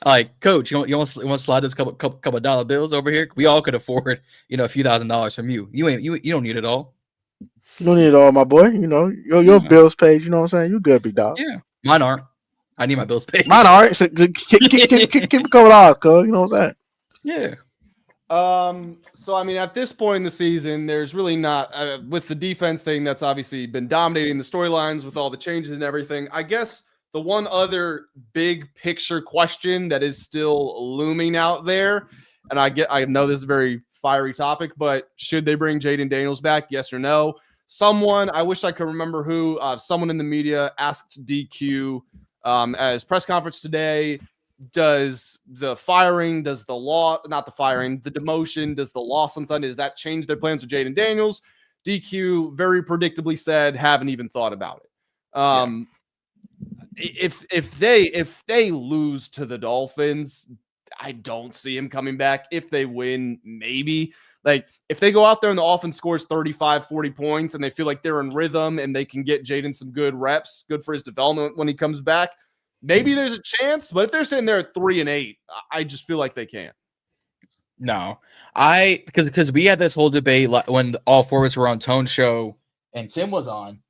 Like, coach, you want to slide this couple dollar bills over here? We all could afford, a few $1,000s from you. You don't need it all. You don't need it all, my boy. Your bills paid. You know what I'm saying? You good, big dog. Yeah, mine aren't. I need my bills paid. Mine aren't. So keep it coming off, cuz. You know what I'm saying? Yeah. So I mean, at this point in the season, there's really not with the defense thing that's obviously been dominating the storylines with all the changes and everything. I guess the one other big picture question that is still looming out there, and I know this is a very fiery topic, but should they bring Jaden Daniels back? Yes or no? Someone, I wish I could remember who, someone in the media asked DQ at his press conference today, does the demotion, does the loss on Sunday, does that change their plans with Jaden Daniels? DQ very predictably said, haven't even thought about it. If they lose to the Dolphins, I don't see him coming back. If they win, maybe. Like, if they go out there and the offense scores 35, 40 points and they feel like they're in rhythm and they can get Jaden some good reps, good for his development when he comes back, maybe there's a chance. But if they're sitting there at 3-8, I just feel like they can't. No. Because we had this whole debate when all four of us were on Tone's show and Tim was on,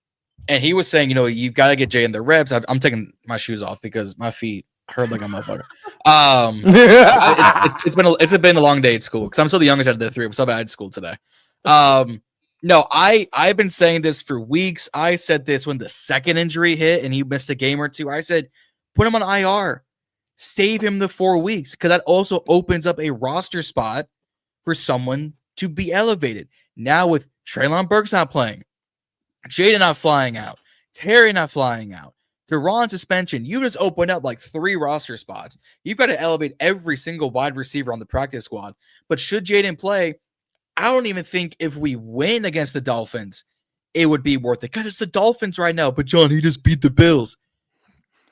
and he was saying, you've got to get Jaden the reps. I'm taking my shoes off because my feet hurt like a motherfucker. It's been a long day at school because I'm still the youngest out of the three. I'm still at school today. No, I've been saying this for weeks. I said this when the second injury hit and he missed a game or two. I said, put him on IR, save him the 4 weeks, because that also opens up a roster spot for someone to be elevated. Now with Treylon Burks not playing, Jaden not flying out, Terry not flying out, Deron suspension, you just opened up like 3 roster spots. You've got to elevate every single wide receiver on the practice squad. But should Jaden play, I don't even think if we win against the Dolphins, it would be worth it. Because it's the Dolphins right now. But John, he just beat the Bills.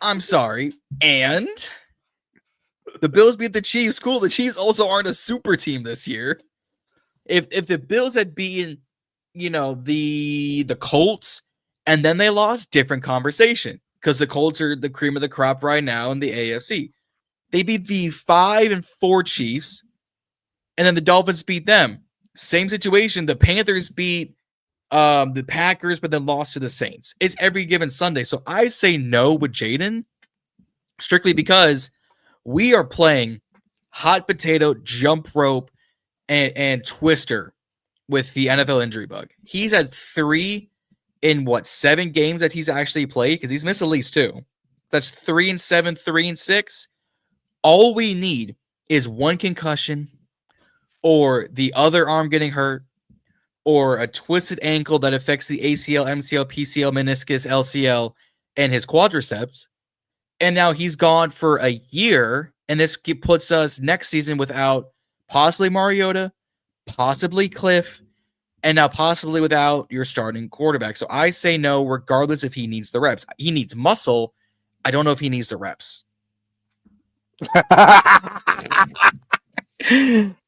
I'm sorry. And the Bills beat the Chiefs. Cool. The Chiefs also aren't a super team this year. If the Bills had beaten, the Colts and then they lost, different conversation. Because the Colts are the cream of the crop right now in the AFC. They beat the 5-4 Chiefs, and then the Dolphins beat them. Same situation. The Panthers beat the Packers, but then lost to the Saints. It's every given Sunday. So I say no with Jaden, strictly because we are playing hot potato, jump rope, and twister with the NFL injury bug. He's had 3 in 7 games that he's actually played, because he's missed at least 2. That's 3-7, 3-6. All we need is 1 concussion, or the other arm getting hurt, or a twisted ankle that affects the ACL, MCL, PCL, meniscus, LCL, and his quadriceps. And now he's gone for a year, and this puts us next season without possibly Mariota, possibly Cliff, and now possibly without your starting quarterback. So I say no, regardless if he needs the reps. He needs muscle. I don't know if he needs the reps.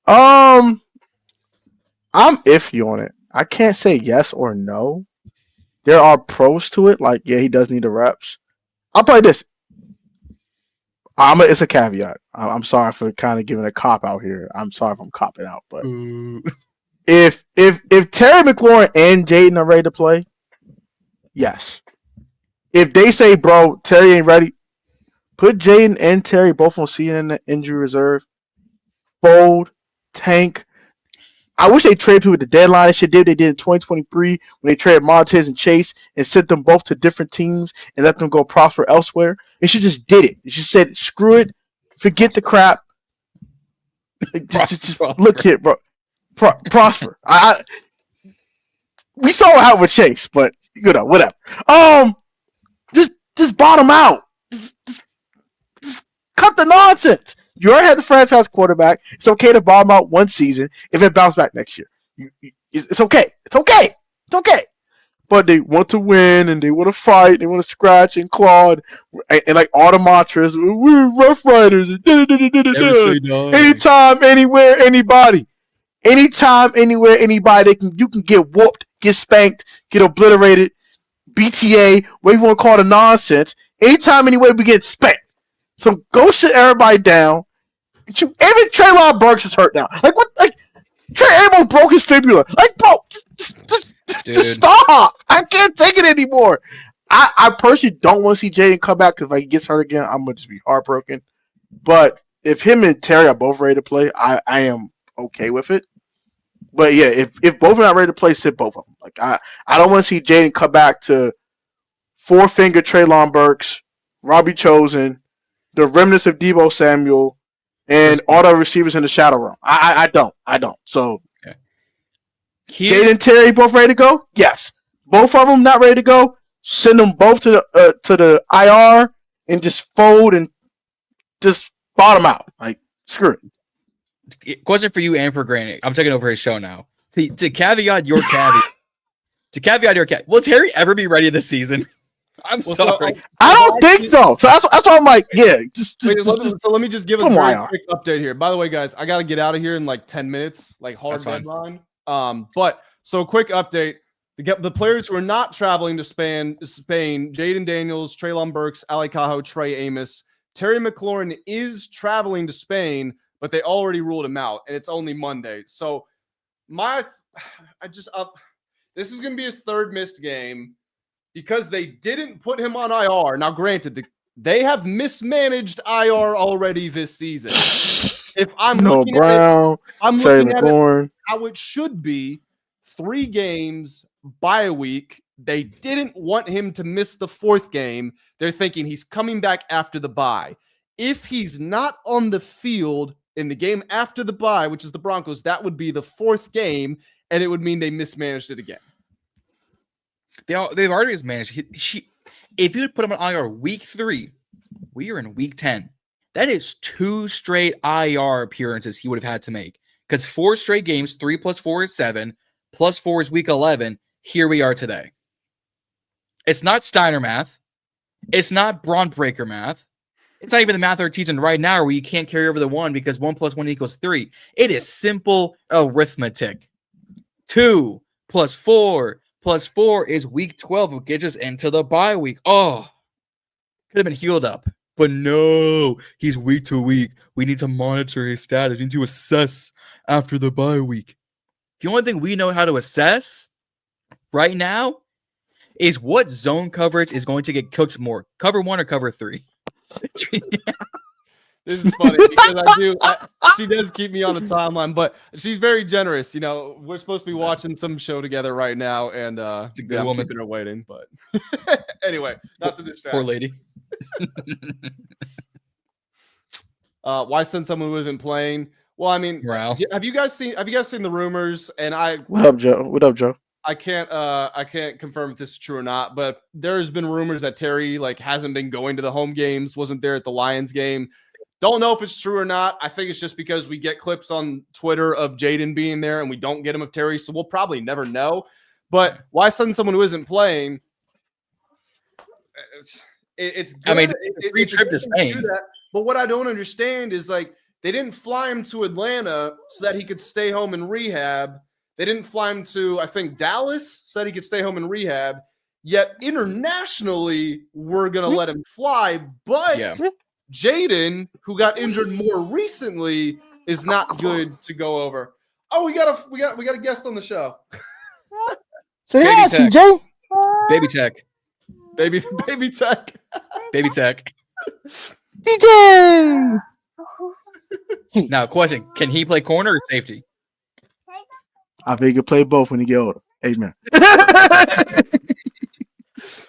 I'm iffy on it. I can't say yes or no. There are pros to it. Like, yeah, he does need the reps. I'll play this. It's a caveat. I'm sorry for kind of giving a cop out here. I'm sorry if I'm copping out, but if Terry McLaurin and Jaden are ready to play, yes. If they say, bro, Terry ain't ready, put Jaden and Terry both on CNN injury reserve. Fold, tank. I wish they traded people at the deadline. They did in 2023 when they traded Montez and Chase and sent them both to different teams and let them go prosper elsewhere. They should just did it. They should said, screw it, forget the crap, Just look here, bro. Prosper. We saw what happened with Chase, but whatever. Just bottom out. Just cut the nonsense. You already had the franchise quarterback. It's okay to bottom out one season if it bounces back next year. It's okay. It's okay. But they want to win and they want to fight. They want to scratch and claw and like all the mantras. We're Rough Riders. Anytime, anywhere, anybody. Anytime, anywhere, anybody. You can get whooped, get spanked, get obliterated. BTA, whatever you want to call the nonsense. Anytime, anywhere, we get spanked. So go sit everybody down. Even Treylon Burks is hurt now. Like what? Like Trey Amos broke his fibula. Like bro, just stop. I can't take it anymore. I personally don't want to see Jaden come back because if he gets hurt again, I'm gonna just be heartbroken. But if him and Terry are both ready to play, I am okay with it. But yeah, if both are not ready to play, sit both of them. Like I don't want to see Jaden come back to four-finger Treylon Burks, Robbie Chosen, the remnants of Deebo Samuel, and all the receivers in the shadow realm. I don't. So okay. Jaden and Terry both ready to go? Yes. Both of them not ready to go? Send them both to the IR and just fold and just bottom out. Like screw it. Question for you and for Granite. I'm taking over his show now. To caveat your caveat. Will Terry ever be ready this season? I'm sorry. I don't think so. So that's why I'm like, yeah. So let me just give a very quick update here. By the way, guys, I got to get out of here in like 10 minutes, like hard deadline. But so quick update. The players who are not traveling to Spain, Jaden Daniels, Treylon Burks, Ali Cajo, Trey Amos, Terry McLaurin is traveling to Spain, but they already ruled him out, and it's only Monday. So this is going to be his third missed game because they didn't put him on IR. Now, granted, they have mismanaged IR already this season. If I'm looking at it how it should be, 3 games by a week. They didn't want him to miss the 4th game. They're thinking he's coming back after the bye. If he's not on the field in the game after the bye, which is the Broncos, that would be the 4th game, and it would mean they mismanaged it again. They've already mismanaged. If you put him on IR week 3, we are in week 10. That is 2 straight IR appearances he would have had to make. Because 4 straight games, 3 plus 4 is 7, plus 4 is week 11. Here we are today. It's not Steiner math. It's not Braun Breaker math. It's not even the math they're teaching right now where you can't carry over the 1 because 1 plus 1 equals 3. It is simple arithmetic. 2 plus 4 plus 4 is week 12, which gets us into the bye week. Oh, could have been healed up. But no, he's week to week. We need to monitor his status. We need to assess after the bye week. The only thing we know how to assess right now is what zone coverage is going to get cooked more, cover 1 or cover 3. This is funny because she does keep me on the timeline, but she's very generous. You know, we're supposed to be watching some show together right now, and it's a good woman. Keeping her waiting, but anyway, not to distract. Poor lady. Why send someone who isn't playing? Well, I mean, have you guys seen the rumors? And what up, Joe? I can't confirm if this is true or not, but there's been rumors that Terry hasn't been going to the home games, wasn't there at the Lions game. Don't know if it's true or not. I think it's just because we get clips on Twitter of Jaden being there and we don't get them of Terry, so we'll probably never know. But why send someone who isn't playing? It's good. I mean, it's a free trip to Spain. But what I don't understand is they didn't fly him to Atlanta so that he could stay home and rehab. They didn't fly him to, I think, Dallas so that he could stay home and rehab. Yet internationally, we're gonna let him fly. But Jaden, who got injured more recently, is not good to go over. Oh, we got a guest on the show. Say hi, CJ. Baby Tech. Baby Tech. Baby Tech. CJ. Now, question: can he play corner or safety? I think he can play both when he get older. Amen.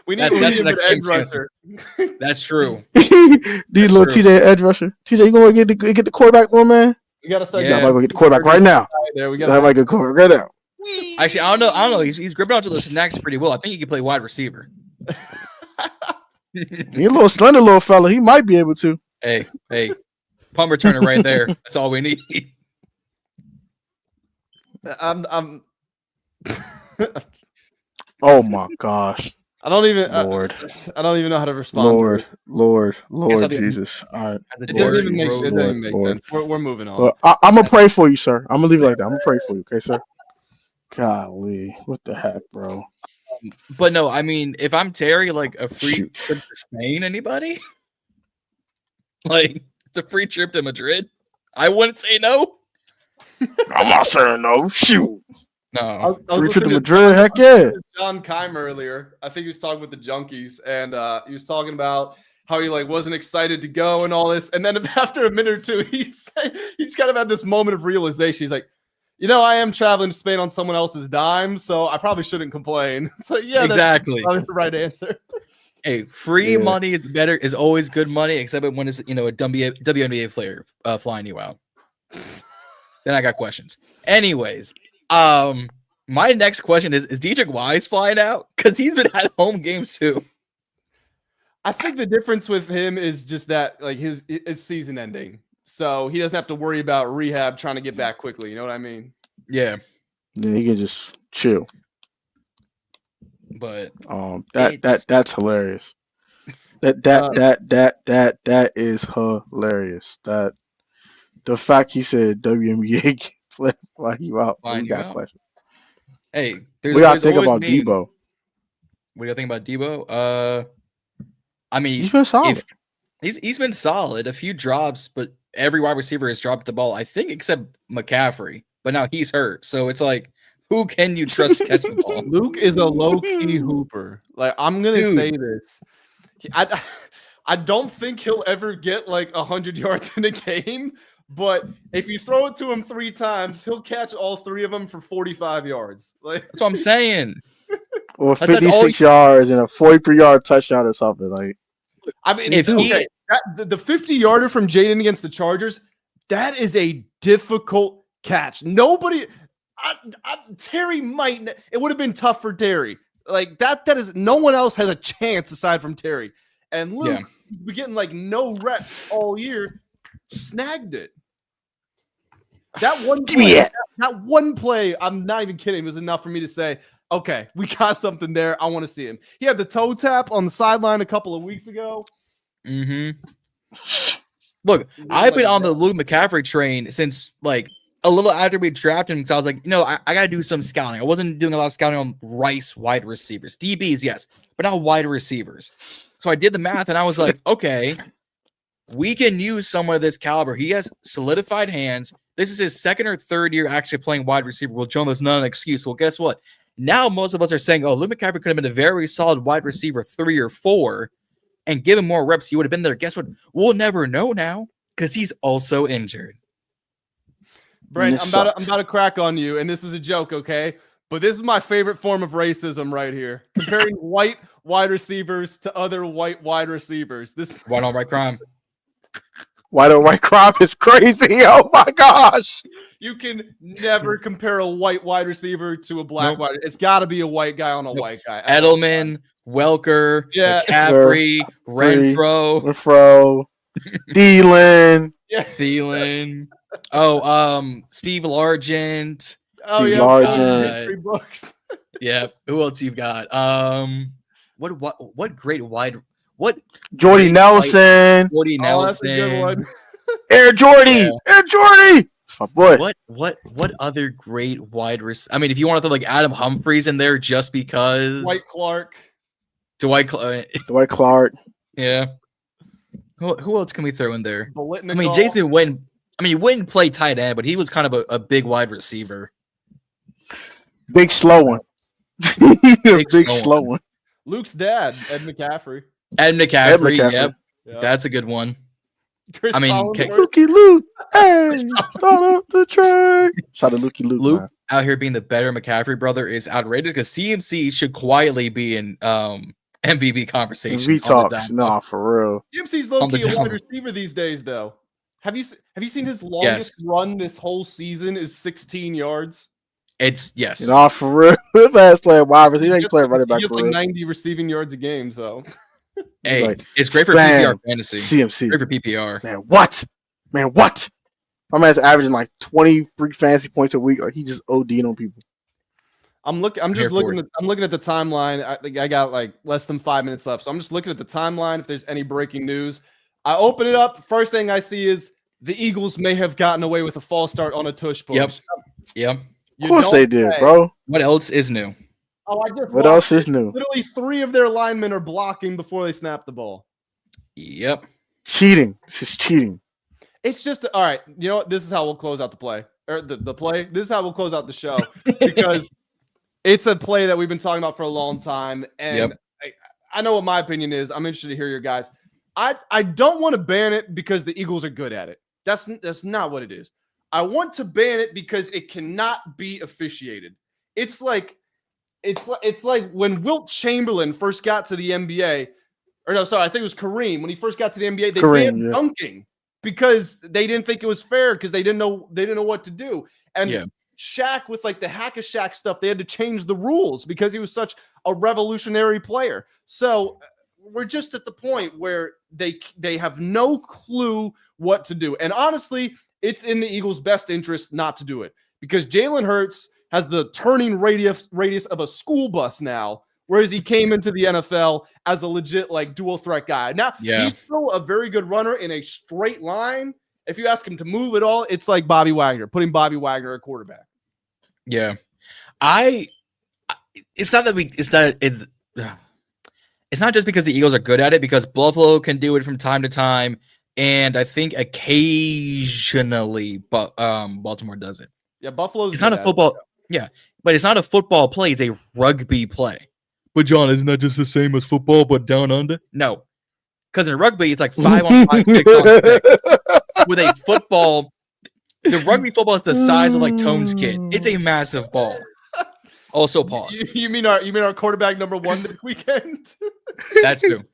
We need an edge rusher. That's true. Need a little TJ edge rusher. TJ, you gonna get the quarterback one, man? We got to start. Yeah. That might get the quarterback right now. There we go. That might get the quarterback right now. Actually, I don't know. He's gripping onto the snacks pretty well. I think he can play wide receiver. He's a little slender little fella. He might be able to. Hey, punt returner right there. That's all we need. I'm Oh my gosh. I don't even Lord. I don't even know how to respond. Lord I'll be- Jesus. All right. As a It doesn't Lord, even make, Lord, it doesn't even make Lord. sense. We're moving on. Well, I'm gonna pray for you, sir. I'm gonna leave it like that. I'm gonna pray for you, okay, sir? Golly, what the heck, bro? But no, I mean, if I'm Terry, like a free Shoot. trip to Spain, anybody? Like, it's a free trip to Madrid. I wouldn't say no. I'm not saying no. Shoot. I No. was Free trip listening to Madrid, heck yeah. John Keim earlier. I think he was talking with the Junkies, and he was talking about how he like wasn't excited to go and all this. And then after a minute or two, he's kind of had this moment of realization. He's like, you know, I am traveling to Spain on someone else's dime, so I probably shouldn't complain. So yeah, Exactly. that's probably the right answer. Hey, free Yeah. money is always good money, except when it's a WNBA player flying you out. Then I got questions. Anyways, my next question is Dietrich Wise flying out? Because he's been at home games too. I think the difference with him is just that like his season ending, so he doesn't have to worry about rehab trying to get back quickly. You know what I mean? Yeah, Yeah, he can just chill. but That's hilarious. That is hilarious. That the fact he said WNBA can fly you out. Flying We you got out. questions. hey, We gotta there's think always about been- Debo. What do you think about Debo? I mean, He's been solid. he's been solid. A few drops, but every wide receiver has dropped the ball. I think except McCaffrey, but now he's hurt. So it's like, who can you trust to catch the ball? Luke is a low key hooper. Like I'm gonna Dude. say this, I don't think he'll ever get like 100 yards in a game. But if you throw it to him 3 times, he'll catch all 3 of them for 45 yards. Like That's what I'm saying. Or But that's all 56 yards and a 43-yard touchdown or something. Like I mean, If he- okay, the 50-yarder from Jaden against the Chargers, that is a difficult catch. Nobody, Terry might. It would have been tough for Terry. Like that is no one else has a chance aside from Terry. And Luke, who's been getting like no reps all year, snagged it. That one play, that one play, I'm not even kidding, was enough for me to say, okay, we got something there. I want to see him. He had the toe tap on the sideline a couple of weeks ago. Mm-hmm. Look, I've been on the Luke McCaffrey train since like a little after we drafted him. So I was like, I got to do some scouting. I wasn't doing a lot of scouting on Rice wide receivers. DBs, yes, but not wide receivers. So I did the math and I was like, okay, we can use someone of this caliber. He has solidified hands. This is his second or third year actually playing wide receiver. Well, Joe, that's not an excuse. Well, guess what? Now most of us are saying, oh, Luke McCaffrey could have been a very solid wide receiver 3 or 4 and give him more reps. He would have been there. Guess what? We'll never know now because he's also injured. Brent, I'm about to crack on you, and this is a joke, okay? But this is my favorite form of racism right here. Comparing white wide receivers to other white wide receivers. This White on white crime. white on white crop is crazy. Oh my gosh. you can never compare a white wide receiver to a black wide. It's got to be a white guy on a white guy. Edelman, Welker, Yeah. McCaffrey, Renfro, Fro, Thielen. Yeah. Thielen. Oh, Steve Largent. Oh yeah. Largent. History books. Yeah. Who else you've got? What great wide? What Jordy great Nelson. Jordy Oh, that's a good Nelson. one. Air Jordy. Yeah. Air Jordy. That's my boy. What other great wide receiver? I mean, if you want to throw like Adam Humphries in there just because Dwight Clark. Dwight Clark. yeah. Who else can we throw in there? I mean, Bolitnikov. Jason Witten. I mean, he wouldn't play tight end, but he was kind of a big wide receiver. Big slow one. Big slow one. Luke's dad, Ed McCaffrey. Ed McCaffrey. McCaffrey. Yep, Yeah. that's a good one. Chris I mean, Collinsworth. Lukey Luke. Hey, start up the train. Shout out to Lukey Luke. Luke Man. out here being the better McCaffrey brother is outrageous because CMC should quietly be in MVP conversations. We on the talks. down Nah, low. for real. CMC's On the low-key a wide down. receiver these days, though. Have you seen his longest run this whole season is 16 yards? It's yes. You know, for real. If I was playing wide receiver, he playing running back. He gets For like real. 90 receiving yards a game. So, hey, like, it's great for spam, PPR fantasy. CMC. Great for PPR. Man, what? My man's averaging like 20 free fantasy points a week. Like he just OD'd on people. I'm looking at the timeline. I think I got like less than 5 minutes left. So I'm just looking at the timeline if there's any breaking news. I open it up. First thing I see is the Eagles may have gotten away with a false start on a tush push. Yep. Of course they did, bro. What else is new? Oh, I just What else is new? Literally 3 of their linemen are blocking before they snap the ball. Yep. Cheating. This is cheating. It's just all right. You know what? This is how we'll close out the play. Or the play. This is how we'll close out the show because it's a play that we've been talking about for a long time. And I know what my opinion is. I'm interested to hear your guys. I don't want to ban it because the Eagles are good at it. That's not what it is. I want to ban it because it cannot be officiated. It's like when Wilt Chamberlain first got to the NBA, or no, sorry, I think it was Kareem. When he first got to the NBA, they banned dunking because they didn't think it was fair because they didn't know what to do. And Shaq with like the hack-a-Shaq stuff, they had to change the rules because he was such a revolutionary player. So we're just at the point where they have no clue what to do. And honestly, it's in the Eagles' best interest not to do it because Jalen Hurts has the turning radius of a school bus now, whereas he came into the NFL as a legit like dual threat guy. Now he's still a very good runner in a straight line. If you ask him to move at all, it's like Bobby Wagner, putting Bobby Wagner at quarterback. Yeah. It's not just because the Eagles are good at it, because Buffalo can do it from time to time, and I think occasionally Baltimore does it. Yeah, Buffalo's it's not a football. Yeah, but it's not a football play, it's a rugby play. But John, isn't that just the same as football but down under? No. Because in rugby, it's like 5-on-5 6-on-6. With a football, the rugby football is the size of like Tone's kid. It's a massive ball. Also, pause. You mean our quarterback number 1 this weekend? That too.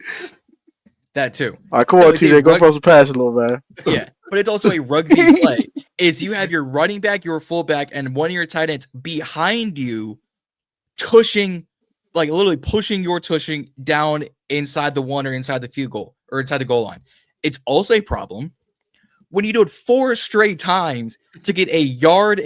All right, come on, TJ. Go for some passes, little man. Yeah, but it's also a rugby play. Is you have your running back, your fullback, and one of your tight ends behind you, tushing, like literally pushing your tushing down inside the 1 or inside the field goal or inside the goal line. It's also a problem when you do it 4 straight times to get 1.5 yards.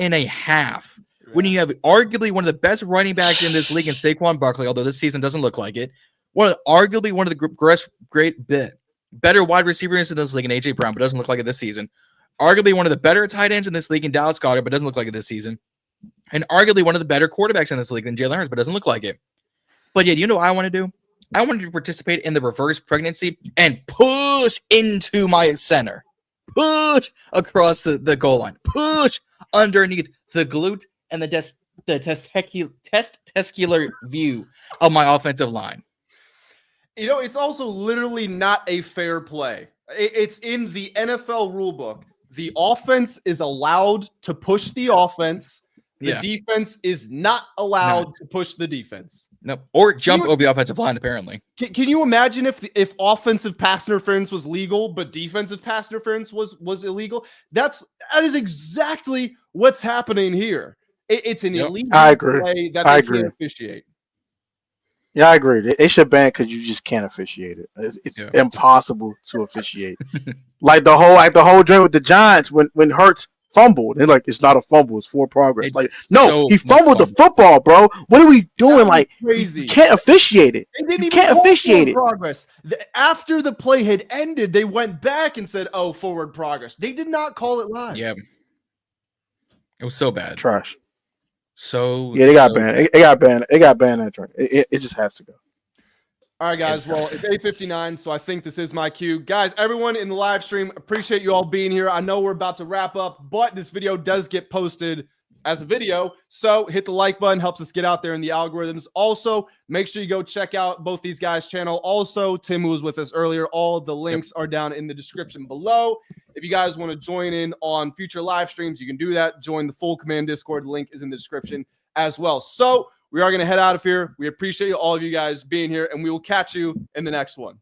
When you have arguably one of the best running backs in this league in Saquon Barkley, although this season doesn't look like it, arguably one of the better wide receivers in this league in A.J. Brown, but doesn't look like it this season. Arguably one of the better tight ends in this league in Dallas Goedert, but doesn't look like it this season. And arguably one of the better quarterbacks in this league than Jalen Hurts, but doesn't look like it. But yeah, you know what I want to do? I want to participate in the reverse pregnancy and push into my center. Push across the goal line. Push underneath the glute and the testicular view of my offensive line. You know, it's also literally not a fair play. It's in the NFL rulebook. The offense is allowed to push the offense. The defense is not allowed to push the defense. Nope. Or jump over the offensive line, apparently. Can you imagine if offensive pass interference was legal, but defensive pass interference was illegal? That is exactly what's happening here. It's an illegal play that they can't officiate. Yeah, I agree. They should ban because you just can't officiate it. It's impossible to officiate. like the whole joint with the Giants when Hurts fumbled. They're like, it's not a fumble, it's for progress. He fumbled the football, bro. What are we doing? Like, crazy. You can't officiate it. You can't officiate it. Progress. After the play had ended, they went back and said, "Oh, forward progress." They did not call it live. Yeah, it was so bad. Trash. So they got banned. It got banned. It got banned that track. It just has to go. All right, guys. Well, it's 8:59, so I think this is my cue. Guys, everyone in the live stream, appreciate you all being here. I know we're about to wrap up, but this video does get posted as a video, so hit the like button, helps us get out there in the algorithms. Also, make sure you go check out both these guys' channel. Also, Tim, who was with us earlier, all the links are down in the description below. If you guys want to join in on future live streams, you can do that. Join the full Command Discord. The link is in the description as well. So we are going to head out of here. We appreciate all of you guys being here, and we will catch you in the next one.